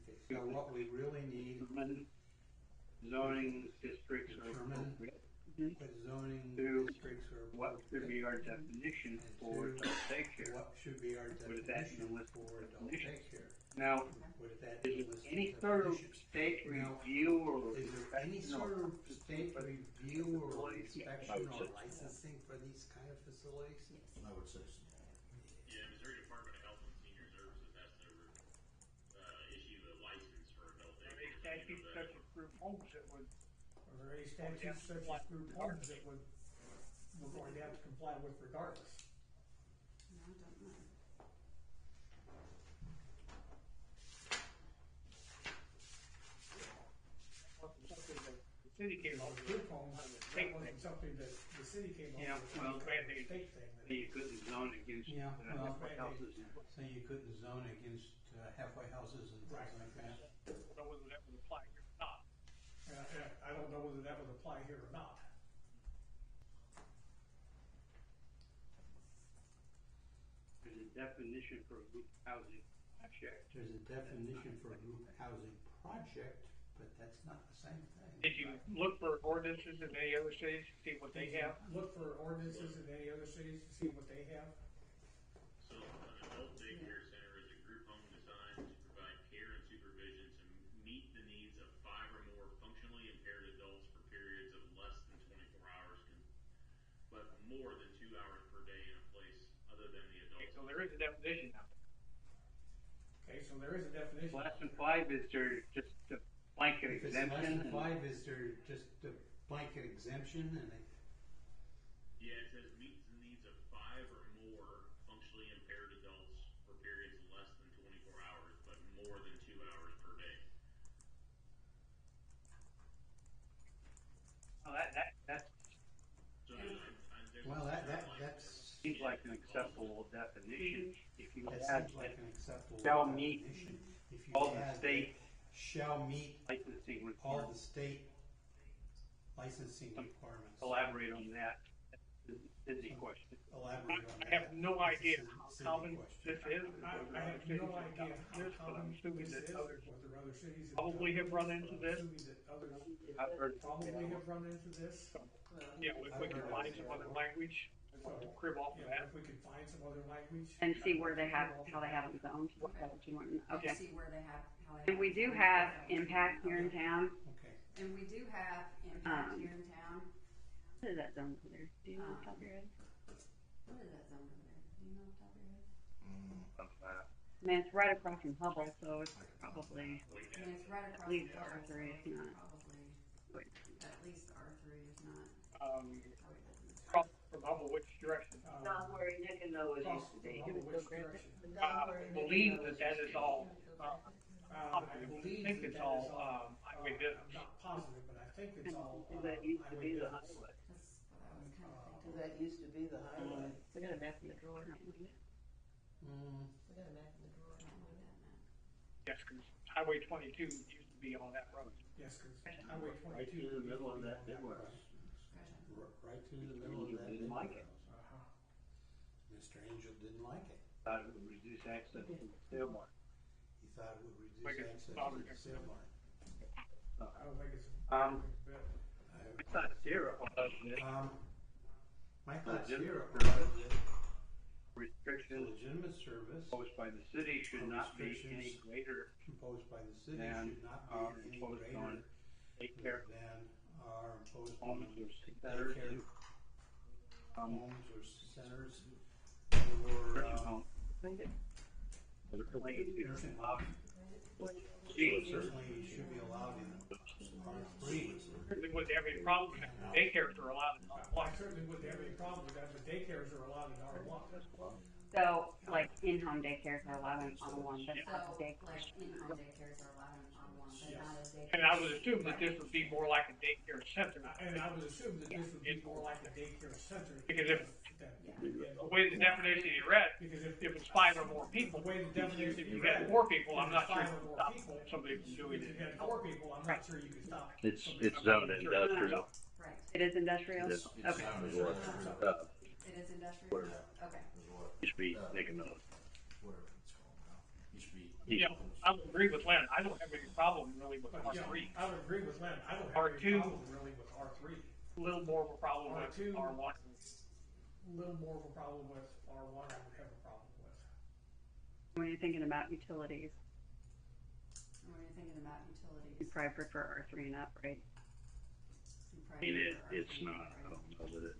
Okay, so what we really need, determine zoning districts are Determine. appropriate. what zoning Two, districts are. What should be our definition for And two, adult daycare? What should be our What does that definition mean with for adult definitions? daycare? Now, What does that is mean there with any sort of definitions? state Now, review or Is there any sort of state for review or facilities? inspection or licensing for these kind of facilities? I would say so. Yeah, Missouri Department of Health and Senior Services has to issue a license for adult Are there daycare. statutes such as group homes that would, Are there any statutes such as group homes that we're going to have to comply with regardless? No, don't know. wasn't something that the city came up with? Group homes, On the that state wasn't thing. something that the city came up Yeah, with, well, it was a state thing. that- you couldn't zone against Yeah, well, halfway houses and So you couldn't zone against halfway houses and things Right. like that? I don't know whether that would apply here or not. I don't know whether that would apply here or not. there's a definition for a group housing project. There's a definition for a group housing project, but that's not the same thing. Did you look for ordinances in any other cities to see what they have? Look for ordinances in any other cities to see what they have. So an adult daycare center is a group home designed to provide care and supervision to meet the needs of 5 or more functionally impaired adults for periods of less than 24 hours, but more than 2 hours per day in a place other than the adult. Okay, so there is a definition now. Okay, so there is a definition. Less than 5 is there just blanket If it's less exemption. than 5, is there just a blanket exemption and they, Yeah, it says meets the needs of 5 or more functionally impaired adults for periods less than 24 hours, but more than 2 hours per day. Well, that So there's well, that seems like an acceptable definition. If you that add seems like an acceptable shall meet definition. If you all the add state shall meet licensing all the requirements, state licensing requirements. elaborate on that. Is the question. Elaborate on I that. have no It's a idea Cindy how question. common this is. I have no idea how This, but I'm common assuming this that is, others whether other cities have probably done have run this, into but I'm this. assuming that others I've heard. probably have run into this. Yeah, if we can find some other language, we'll crib off of Yeah, that. if we could find some other language. And see where they have, how they have them zoned. Is that what you want to know? Okay. See where they have, how they. And we do have impact here in town. Okay. And we do have impact here in town. What is that zone over there? Do you know off the top of your head? What is that zone over there? Do you know off the top of your head? I mean, it's right across from Hubble, so it's probably I mean, it's right across. at least the R3, board, if not. Probably, Wait. at least R3, if not. Cross from Hubble, which direction? Not where Nick and Noah Across used to be. from It was which so great. direction? I believe that is all, I believe think it's that all, is highway I'm business. not positive, but I think it's all, That used to be highway the business. highway. That's what I was kind of thinking. That used to be the highway. We got a map in the drawer. Mm, We got a map in the drawer. I don't know that map. Yes, because Highway 22 used to be on that road. Yes, cause Highway Right 22. through the middle of that big one. right through the middle of that. Didn't like it. Uh-huh. Mr. Angel didn't like it. Thought it would reduce access to the sale market. He thought it would reduce Like it's access not to a- the sale market. I don't think it's Um, a bit. I thought zero was it. My thoughts here Legitimate are service. that Restrictions legitimate service imposed by the city should not be any Restrictions greater imposed by the city than should not are be any imposed greater on daycare than are imposed on homes or centers daycare and homes or centers nursing or homes. nursing homes. Certainly should be allowed in R3. Certainly wouldn't have any problem if daycares are allowed in I R1. certainly wouldn't have any problem with that, but daycares are allowed in R1. So, like, in-home daycares are allowed in R1, but not So, daycare. like, in-home daycares are allowed in R1, but not as daycare. And I would assume that this would be more like a daycare center. And I would assume that this would be more like a daycare center. Because if- Yeah. The way the definition you read, Because if it's 5 or more people, the way the definition if you you read get it, 4 people, I'm if not it's sure 5 you or can more stop people, somebody from doing if you it. had 4 people, I'm not sure you could stop. It's somebody it's from zoned doing it. industrial. Right, It is industrial? It is. Okay. Is what, it is industrial, okay. used to be Nick and Noah. Whatever it's called now. Used to be. Yeah, I would agree with Len. I don't have any problem really with But, yeah, R3. I would agree with Len, I don't have R2. any problem really with R3. A little more of a problem with R2. R1. A little more of a problem with R1, I would have a problem with. When you're thinking about utilities, And when you're thinking about utilities. you probably prefer R3 and up, right? you I probably mean, prefer it's R3, not, right? I don't know that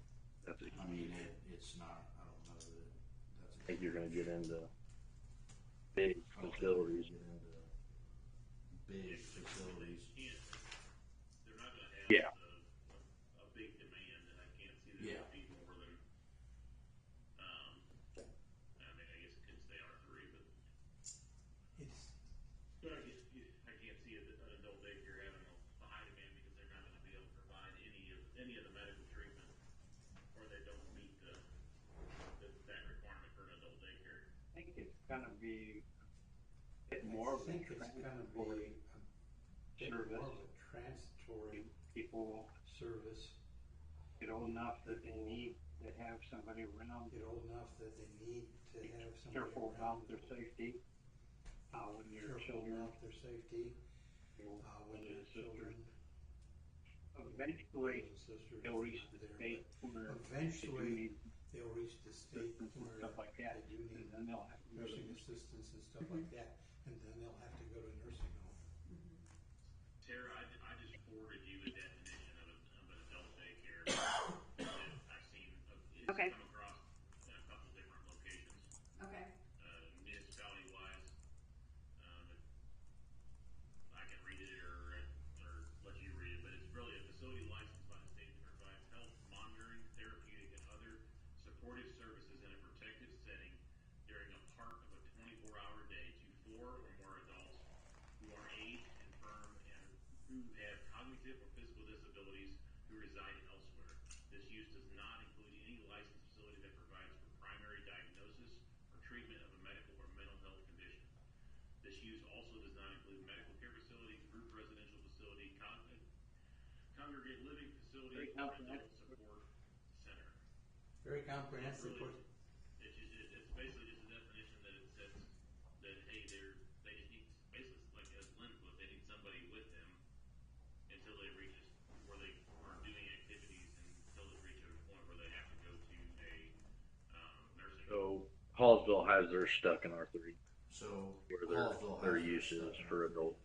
that's a I mean, huge, it's not, I don't know that that's. I think you're gonna get into big facilities. Big facilities. They're not gonna have Yeah. a big demand, and I can't see that Yeah. it'd be more than, I mean, I guess it could stay R3, but It's I can't see an adult daycare having a high demand because they're not gonna be able to provide any of the medical treatment, or they don't meet that requirement for an adult daycare. I think it's gonna be a bit more I of a think it's gonna be transitory a bit more service. of a transitory People service. get old enough that they need to have somebody around, Get old enough that they need to have somebody careful around. about their safety. When your Careful children, about their safety, when their children, eventually, brothers and sisters they'll are reach not the there, state but where they do eventually need they'll reach the state assistance and where stuff like that, they do and need then they'll have to go nursing to assistance and stuff like that, and then they'll have to go to a nursing home. Tara, I just forwarded you a definition of an adult daycare that I've seen. It's Okay. come across in a couple different locations, Okay, municipality wise. I can read it or who reside elsewhere. This use does not include any licensed facility that provides for primary diagnosis or treatment of a medical or mental health condition. This use also does not include medical care facility, group residential facility, congregate living facility, or adult support center. Very comprehensive. Really, it's basically just a definition that it says that, hey, they just need, basically, like as Lynn put, they need somebody with them until they reach where they are doing activities until they reach a point where they have to go to a nursing home. So Hallsville has their stuck in R3. So Where Hallsville their has use stuff is in for R3, adult.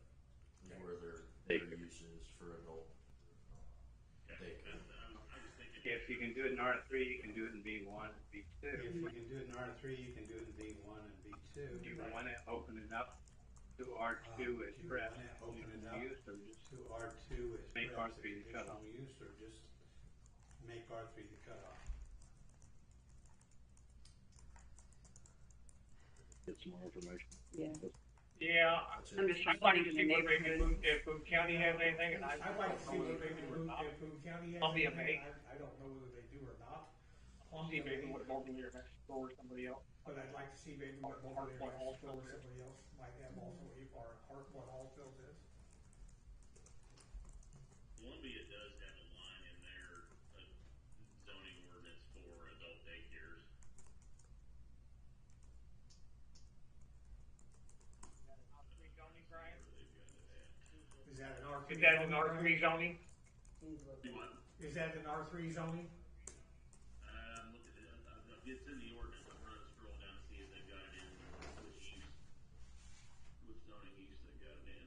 where their Daycare. use is for adult daycare. I was thinking. If you can do it in R3, you can do it in B1 and B2. If you can do it in R3, you can do it in B1 and B2. Do you want to open it up to R2 as Do you perhaps wanna open it up use, or just to R2 as make perhaps R3 a the cutoff? conditional use, or just make R3 the cutoff? Get some more information. Yeah. Yeah, That's I'm it. just I'd trying like to to think see of the what maybe neighborhood. If Boone County has anything, and I I'd like to see don't know what whether maybe they do or not. if Boone County has I'll be anything, amazed. I don't know whether they do or not. I'll see maybe what Morgan or next door or somebody else. But I'd like to see maybe what Moberly or Hallsville or somebody else might have also, or what Hallsville is. Columbia does have a line in their zoning ordinance for adult daycares. Is that an R3? Is that an R3 zoning? zoning? Do what? Is that an R3 zoning? Look at it. It's in the ordinance. I'm trying to scroll down to see if they've got it in which zoning use they got it in.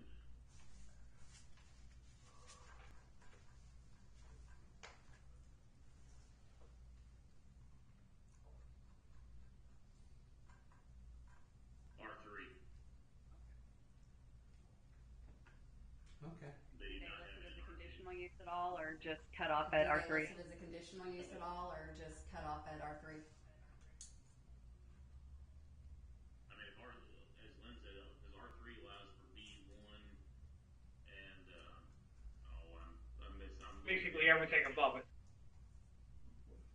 R3. Okay. They do They not have listed it as in a R3. conditional use at all, or just cut off at R3? Is it a conditional use at all, or just cut off at R3? I mean, if as Lynn said, because R3 allows for B1 and, I'm Basically everything above it.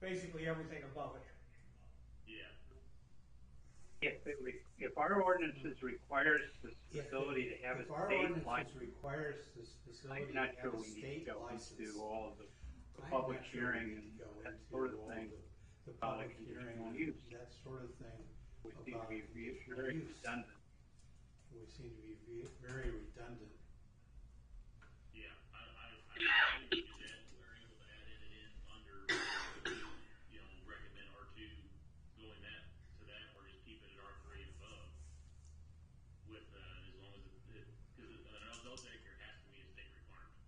Basically everything above it. Yeah. If our ordinances requires this facility to have a If our state ordinance license, requires this facility I'm to not have sure a we need state to go license. into all of the I'm public not sure we hearing need and to go that into sort of all thing. The about public hearing, conditional use. that sort of thing We seem about to be conditional very use. redundant. We seem to be very redundant. Yeah, I think we could add, we're able to add it in under, recommend R2 going to that, or just keep it at R3 and above. With, as long as because an adult daycare has to meet a state requirement.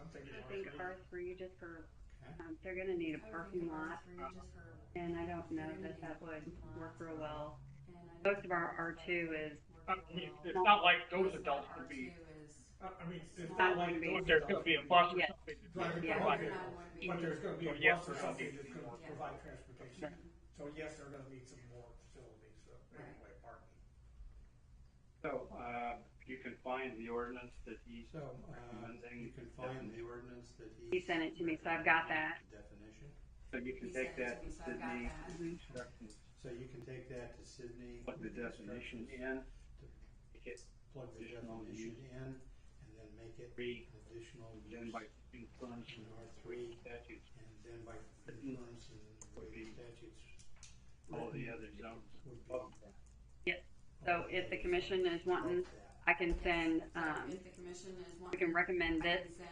I'm thinking I think R3. R3 just for, Okay. they're gonna need a I would parking think lot, R3 just for. and I don't know that would work real well. Most of our R2 is I mean, it's not like those adults would be, I mean, it's Not not like gonna be- those there's gonna be a bus or Yeah. something. to Right, Yeah. provide it. But there's gonna be a So yes, bus or there's gonna something need that's to be gonna more. provide transportation. So yes, they're gonna need some more facilities, anyway, parking. So, you can find the ordinance that he's So, recommending. you can find the ordinance that He sent it to me, so I've got that. Definition. So you can He take sent it that to to me, so I've got Sydney, that. instructions, So you can take that to Sydney. put the definition in, make it Plug the additional definition use. in, and then make it Three, an additional then use by influence in in R3, statutes, and then by influence and Would be statutes. all the other zones Would be above that. Yes, so if the commission is wanting, above that. I can send, If the commission is we wanting. can recommend I this can send,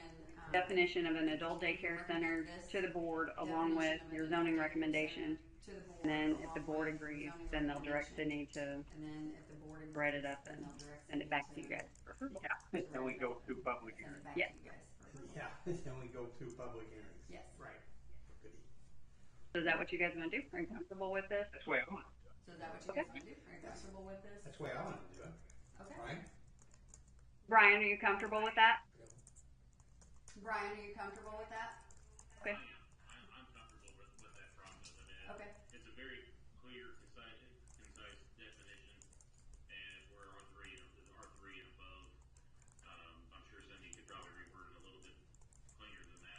definition of an adult daycare center to the board along with your zoning recommendation. to the board. And then if the along board with agrees, zoning then they'll direct recommendation. Sydney to And then if the board agrees. write it up then and they'll direct send it Sydney back to you guys. Yeah, then we go through public Send hearing. it back Yeah. to you guys. Yeah, then we go through public hearings. Yes. Right. Goody. So is that what you guys wanna do? Are you comfortable with this? That's the way I want it. So is that what you Okay. guys wanna do? Are you comfortable with this? That's the way I want to do it, Okay. right? Brian, are you comfortable with that? Brian, are you comfortable with that? Okay. I'm comfortable with that process. I mean, Okay. it's a very clear, concise definition, and if we're R3 and above, I'm sure Cindy could probably reword it a little bit cleaner than that.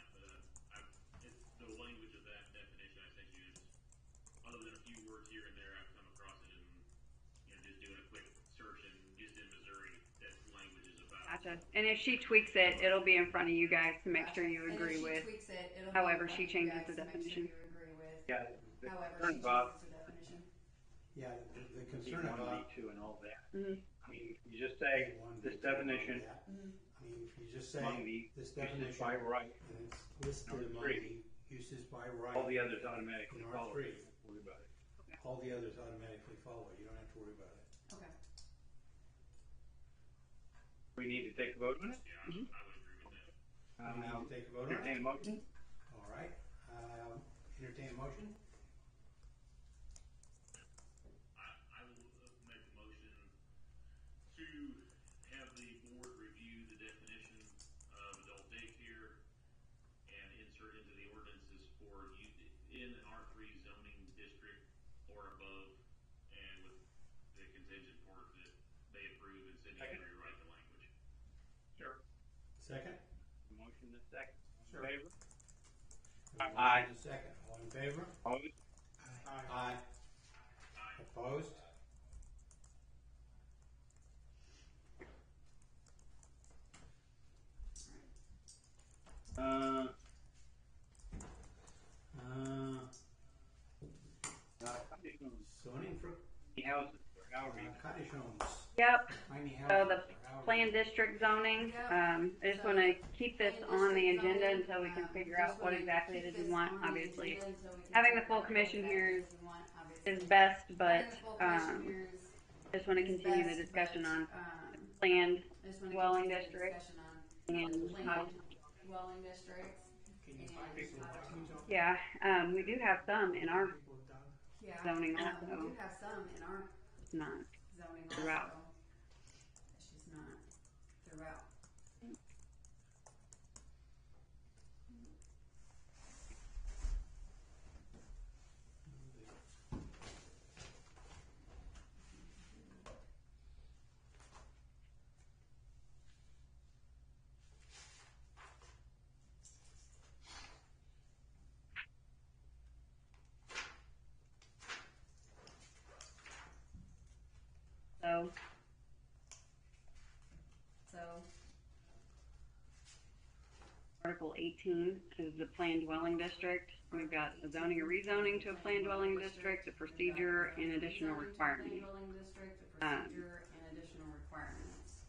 boards here and there, I've come across it, and just doing a quick search and just in Missouri, that language is about. Gotcha. And if she tweaks it, it'll be in front of you guys to make sure you agree with. However she changes the definition. Yeah, the concern about Yeah, the concern B1, about. B2 and all that. Mm-hmm. I mean, you just say B1, this B2, definition I mean, if you just say among the this uses definition, by right, and it's listed Number among three. the uses by right. all the others automatically in follow. R3. Don't worry about it. All the others automatically follow, you don't have to worry about it. Okay. We need to take a vote on it. Yeah, I would agree with that. We need to take a vote on Entertain it? a motion. All right, entertain a motion? I will make a motion to have the board review the definition of adult daycare and insert into the ordinances for use in an R3 zoning district or above, and with the contingent part that they approve and Cindy can rewrite the language. Sure. Second? Motion and second. Sure. Favor? A motion Aye. and a second, all in favor? Opposed? Aye. Opposed? Uh, Zoning for Tiny houses, or however you. cottage homes, Yep. tiny houses. So the or however planned district zoning, I just wanna keep this on the agenda until we can figure out what exactly it is we want, obviously. Having the full commission here is best, but, just wanna continue the discussion on planned dwelling districts and how, Dwelling districts. Can you find people who've done? yeah, we do have some in our People have done. Yeah. zoning We also, do have some in our it's not. zoning Throughout. also. It's just not throughout. So, So, Article 18 is the planned dwelling district. We've got a zoning or rezoning to a planned dwelling district, a procedure, and additional requirements. dwelling district, the procedure and additional requirements.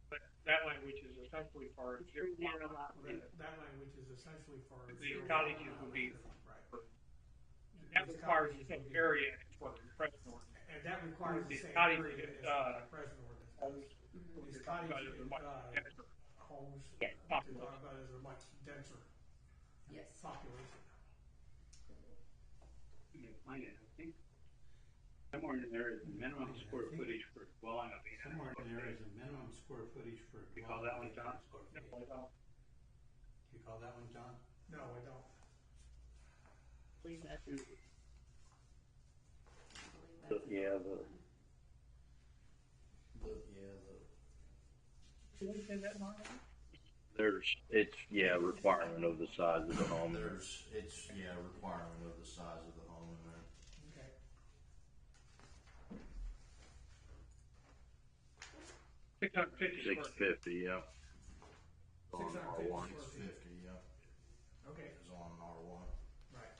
But that language is essentially for Through zero zero lot. lot. That language is essentially for. These cottages would be, Right. that requires the same area as what the present ordinance. And that requires the These same cottages, area as the present ordinance. Homes, These we're talking about cottages, is a much denser homes, Yes. they're talking about is a much denser Yes. population. You can find it, I think. Somewhere in there is minimum square footage for dwelling of 800 Somewhere in there is square a minimum square footage for. You call that one, dwelling John? of 800 square feet. No, I don't. You call that one, John? No, I don't. Leave that in. Yeah, the Did we say that, Mark? it's requirement of the size of the home. It's requirement of the size of the home in there. Okay. 650 square feet. 650, yeah. On 650 R1. square feet. 50, yeah, Okay, is on R1, right.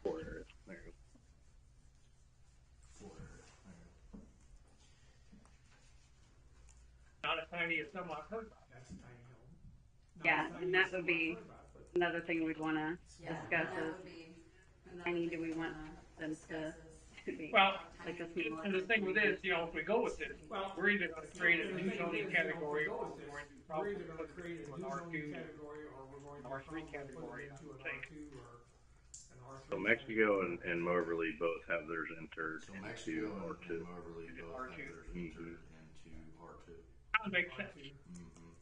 Floor area. There you go. floor area, there you go. Not as tiny as some I've heard about. That's a tiny home. Not Yeah, as tiny and that as would some be- I've heard about, but Another thing we'd wanna Yeah, discuss that is, would be another how many do thing we want them discuss to is be? Well, Like this and one. the thing with this, if we go with this, Well, we're either gonna create a the new thing zoning is, category, if we go or with we're this, going to we're probably either gonna put create it a to new an zoning R2. category, or we're going to R3 probably put category, it into an say. R2 or an R3. So Mexico and Moberly both have theirs entered So into Mexico R2. and Moberly both have R2. theirs entered into R2. Kinda makes sense. Mm-hmm.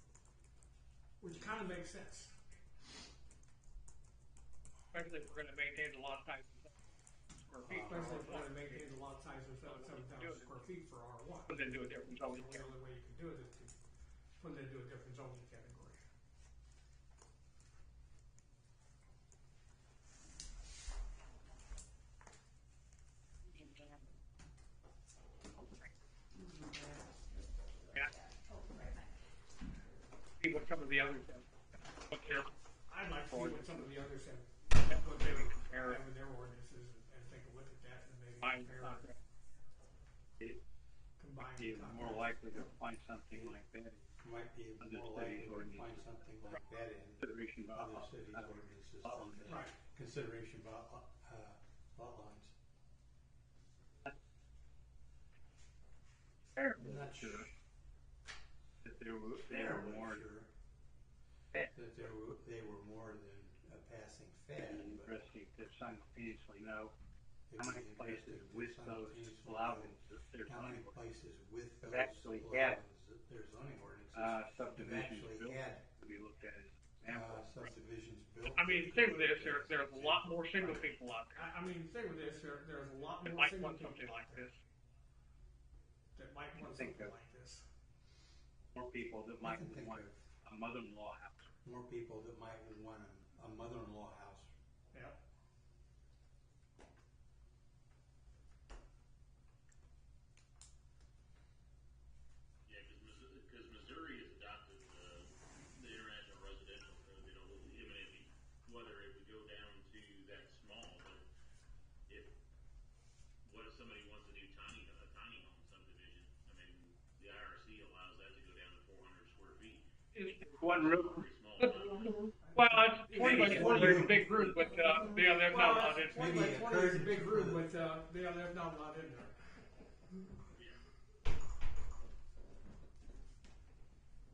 Which kind of makes sense. Especially if we're gonna maintain the lot size of square feet. Especially if we're gonna maintain the lot size of 7,000 square feet for R1. Put it into a different zoning The category. only way you can do it is to put it into a different zoning category. there. I'd like to see what some of the others have, what they have in their ordinances and take a look at that and maybe Combined compare, contract. combine Be the more contracts. likely to find something like that. Might be Other more likely cities' to find ordinances. something like that in Consideration about other cities' ordinances than Right. consideration about, lot lines. Fairly Not sure that they were fairly more sure fed that they were more than a passing fad, and but interesting to simultaneously know it how would many be places interesting to with those simultaneously allowance know that there's how many zoning places with those actually had, allowance that their zoning ordinances have subdivisions actually built had to be looked at as examples. subdivisions built. I mean, say with this, there's a lot more single people out there I mean, say with this, there's a lot that more might single want people something like this. that might want Think something of- like this. More people that I might can think want of a mother-in-law house. more people that might want a mother-in-law house. Yeah. Yeah, because Missouri has adopted the international residential code that will eliminate whether it would go down to that small, but what if somebody wants to do a tiny home subdivision? I mean, the IRC allows that to go down to 400 square feet. One room. Pretty small. Well, it's 20 by 20 is a big group, but, yeah, that's not allowed in. 20 by 20 is a big room, but, yeah, they're not allowed in there.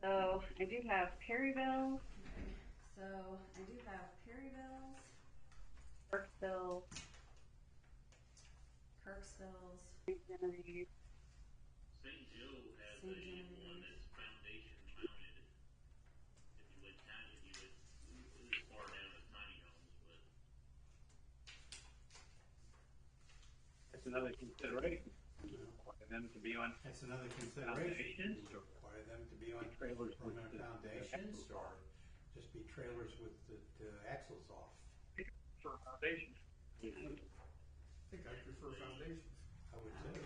So I do have Perryville. So I do have Perryville's, Kirksville, St. Genevieve. St. Joe has one that's foundation mounted. If you went as far down as tiny homes, but That's another consideration. For them to be on That's another consideration. foundations or Require them to be on trailers with permanent the foundations axles or just be trailers with the axles off. For foundations. I think I prefer foundations. I would too.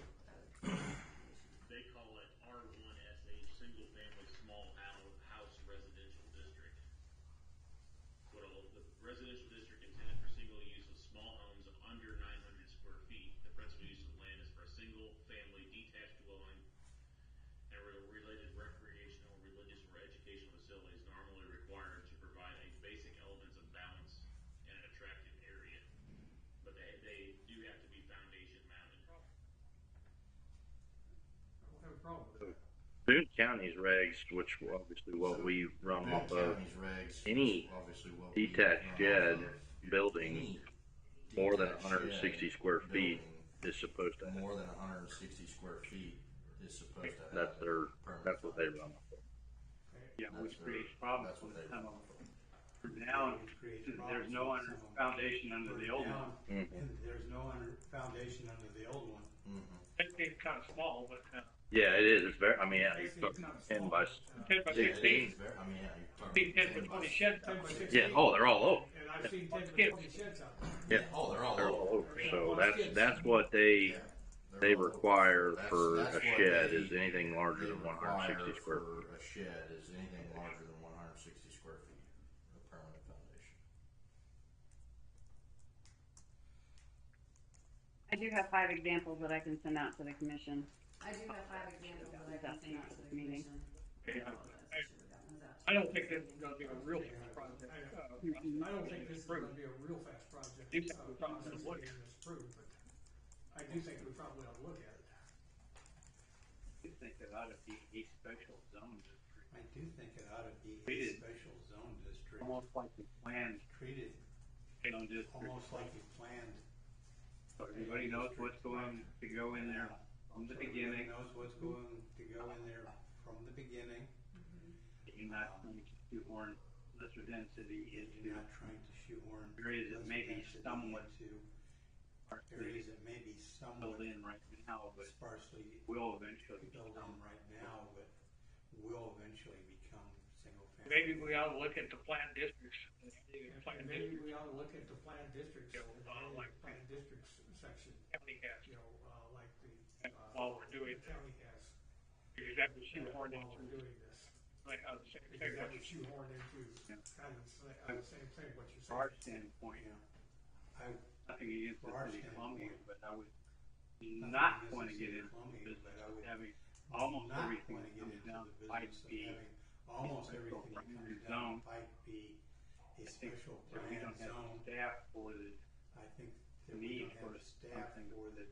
they call it R1SH, single family small house residential district. The residential district intended for single use of small homes under 900 square feet. The principal use of land is for a single family detached dwelling and related recreational, religious, or educational facilities normally required to provide a basic elements of balance and an attractive area. But they do have to be foundation mounted. I don't have a problem with that. Boone County's regs, which obviously what we run Boone off of, County's regs, any obviously what we detached run shed off of, building any more than detached 160 shed square feet building is supposed to have. more than 160 square feet is supposed to have. That's their, permanent that's what they foundation. run off of. Yeah, That's which their- creates problems that's what with they some run of off them. of. For now, It creates there's problems no with under some of them. foundation under the old Down, one. And there's no foundation under the old one. It seems kind of small, but, Yeah, it is. It's very, I mean, yeah, They it's seem kind of 10 small, by, but, 10 by Yeah, it 16. is very, I mean, yeah, you're talking Seen 10 by 10 20 sheds 10 out by there. 16. yeah, oh, they're all over. And I've seen 10 by Skids. 20 sheds out there. Yeah, Oh, they're all they're over. all over. Yeah, So well, that's what they, Yeah, they're they all over. require That's- for that's a what shed they- is anything larger they than 160 require square for feet. a shed is anything larger than 160 square feet of permanent foundation. I do have 5 examples that I can send out to the commission. I do have 5 examples that I can send out to the meeting. I don't think this is gonna be a real project. I don't think this is gonna be a real fast project, You think we probably process would. getting this approved, but I do think we probably ought to look at it. I think it ought to be a special zone district. I do think it ought to be a Treated. special zone district. Almost like we planned Treated zone district. almost like you planned. So everybody knows what's going to go in there from the So everybody beginning. knows what's going to go in there from the beginning. You're not trying to shoehorn lesser density You're into not trying to shoehorn areas that may be density somewhat into our areas that may be somewhat filled in right now, but sparsely will eventually filled become. in right now, but will eventually become single family. Maybe we ought to look into planned districts. Planned And maybe districts, we ought to look into planned districts, Yeah, like- planned districts section, county has, you know, like the, while we're doing the county has. because that was shoehorned While into we're doing this. say because what that's you shoehorned into Yeah. kind of the same thing, what you're From our saying. standpoint, I, nothing against the For our city of Columbia, standpoint, but I would nothing not against want to the get city of into the Columbia, business but I of would having almost not everything wanna that get comes into down the to pipe business of be having almost special everything that plan comes zone. down pipe be a I think special that we plan don't have zone. staff for the I think that we need don't for have the staff something for the,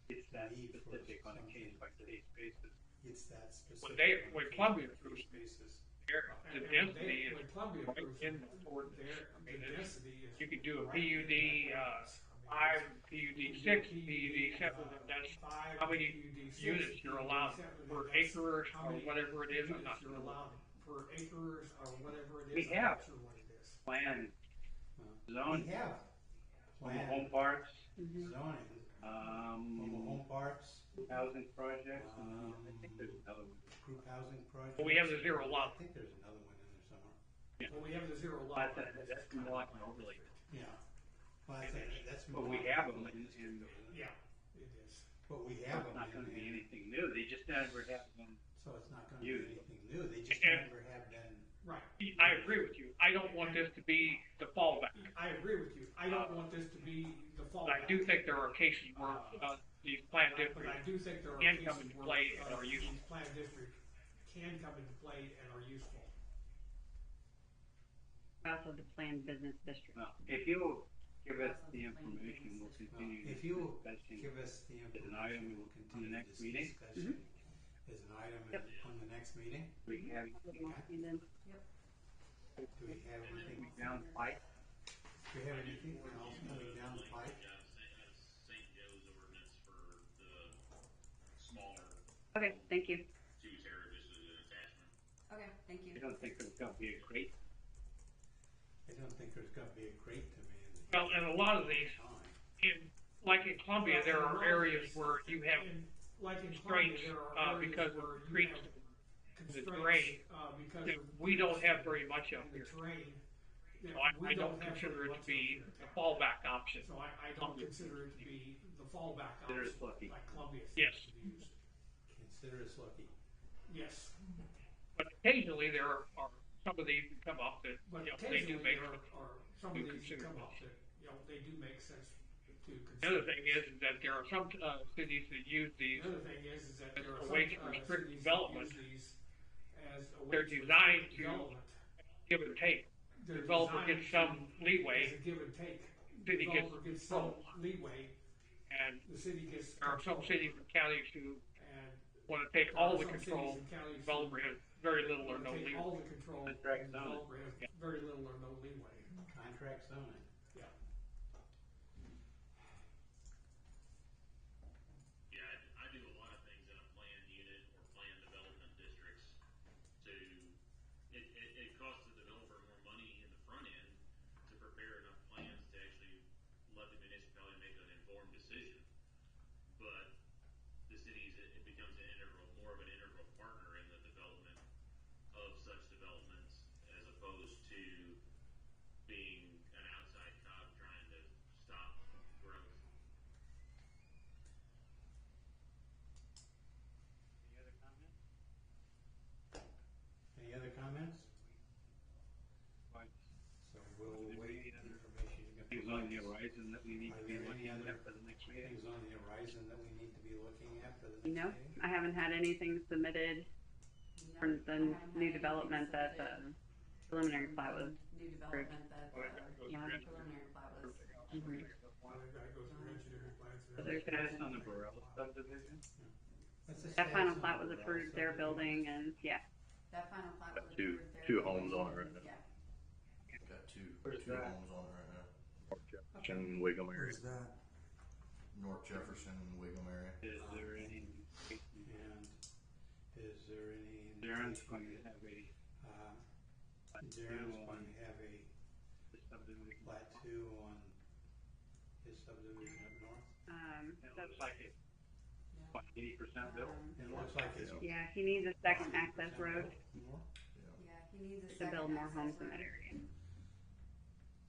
it's that need for specific on a something. case by case basis. it's that specific. when on a Columbia case-by-case approves basis. the And density is when Columbia right approves in it, the ordinance. their, I mean, the it's, density is. you could do a right in PUD, that five, ordinance. PUD You six, do PUD seven, and that's five, how many PUD six, units you're PUD allowed seven, and per that's acre how or many whatever it is, I'm units not you're sure. allowed per acres or whatever it is. We I'm have not sure what it is. Plan We zone, have mobile plan home parks, zoning, mobile home parks, housing projects, and I think there's another one. group housing projects. Well, we have the zero lot. I think there's another one in there somewhere. Well, we have the zero lot. That's more like an overlay. Yeah. Well, I think that's. But we more have like them, a district, and isn't it? Yeah, it is. But we so have it's them not gonna be in, anything new, they just never have been. so it's not gonna Used. be anything new, they just And- never have been. Right. I agree with you. I don't want this to be the fallback. I agree with you. I don't want this to be the But fallback. I do think there are cases where, these planned But I districts do think there are can cases come into where, play and are useful. these planned districts can come into play and are useful. Also the planned business district. Well, if you'll give us the information, we'll continue If this you discussion. give us the As an item information, we'll on the continue next this meeting? discussion as an item Yep. on the next meeting. We have, And then Do we have anything, down pipe, do we have anything else coming down the pipe? St. Joe's ordinance for the smaller okay, thank you. Jews heritage as an attachment. Okay, thank you. I don't think there's gonna be a great, I don't think there's gonna be a great demand. Well, and a lot of these, like in Columbia, there are areas where you have Like in constraints, Columbia, there are areas because where of you creeks have and the constraints, terrain because that of we don't creeks have very much of and the here. terrain. that So I we don't have consider very it much to of be here. a fallback option. So I don't consider it to be the fallback Consider option, us lucky. like Columbia Yes. seems to use. Consider us lucky. Yes, But occasionally there are some of these that come up that, but you know, they do occasionally make there sense. are some to of these that consider come this. up that, you know, they do make sense to consider. The other thing is that there are some, cities that use these, The other thing is that there are a some, way to restrict cities that development. use these as a way They're to designed restrict to development. give and take. The They're developer designed gets to- some leeway, As a give and take. then he gets Developer gets some control. leeway, And the city gets there are some control. cities and counties who And wanna take there all are the some control, cities and counties the who developer has very little or wanna no take leeway. all the control, and the Contract zoning. developer has Yeah. very little or no leeway. Contract zoning. Yeah. Yeah, I do a lot of things in a planned unit or planned development districts to, it costs the developer more money in the front end to prepare enough plans to actually let the municipality make an informed decision. But the cities, it becomes an integral, more of an integral partner in the development of such developments as opposed to being an outside cog trying to stop growth. any other comments? Any other comments? Like, So we'll Did we- wait the information you can things on provide the us. horizon that we need Are to be there looking any other at for the next meeting? things on the horizon that we need to be looking at for the next No, meeting? I haven't had anything submitted for the new development that the preliminary plat was. New development that, Yeah. preliminary plat was. Mhm. Well, they've got to go through engineering plans and So there's everything. Status on the Borrell subdivision? What's the That final status on plat the was Burrell approved, their subdivision? building, and yeah, That final plat Got was two- approved there. two homes on it right now. Yeah. Got two Where's two that? homes on it right now. North Jefferson, Wiggum area. Where's that? North Jefferson and Wiggum area. Is there any, And is there any? Darren's indication going to that, have a, Darren's going to have a subdivision? plat two on his subdivision up north? It looks like it, what, 80% built? It looks like it's. yeah, he needs a second access 80% road more. Yeah, he needs a to second build more access homes in road that area.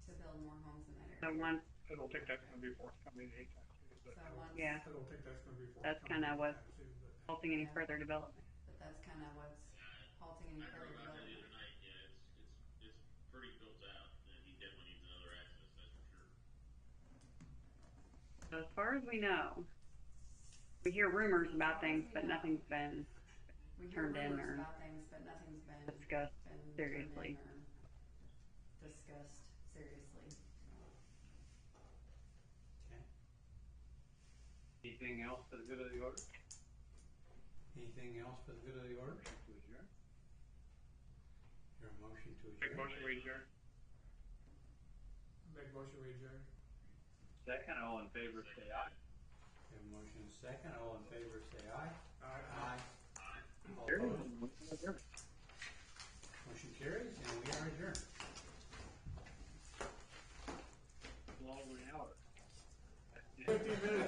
to build more homes in that So area. once, I don't think that's gonna be forthcoming anytime soon, but. So once, yeah, I don't think that's gonna be That's forthcoming kinda what- anytime soon, but halting any further development. but that's kinda what's halting and I further drove out there the development. other night, yeah, it's pretty built out, and he definitely needs another access, that's for sure. As far as we know, we hear rumors about things, but nothing's been We hear turned in rumors or about things, but nothing's been discussed turned in seriously. or discussed seriously. Okay. Anything else for the good of the order? Anything else for the good of the order? To adjourn? Your motion to Make adjourn? motion, we adjourn. Make motion we adjourn. Second, all in favor, say aye. Have a motion and a second, all in favor say aye. Aye. All opposed? Motion carries, and we are adjourned. Long an hour. 15 minutes.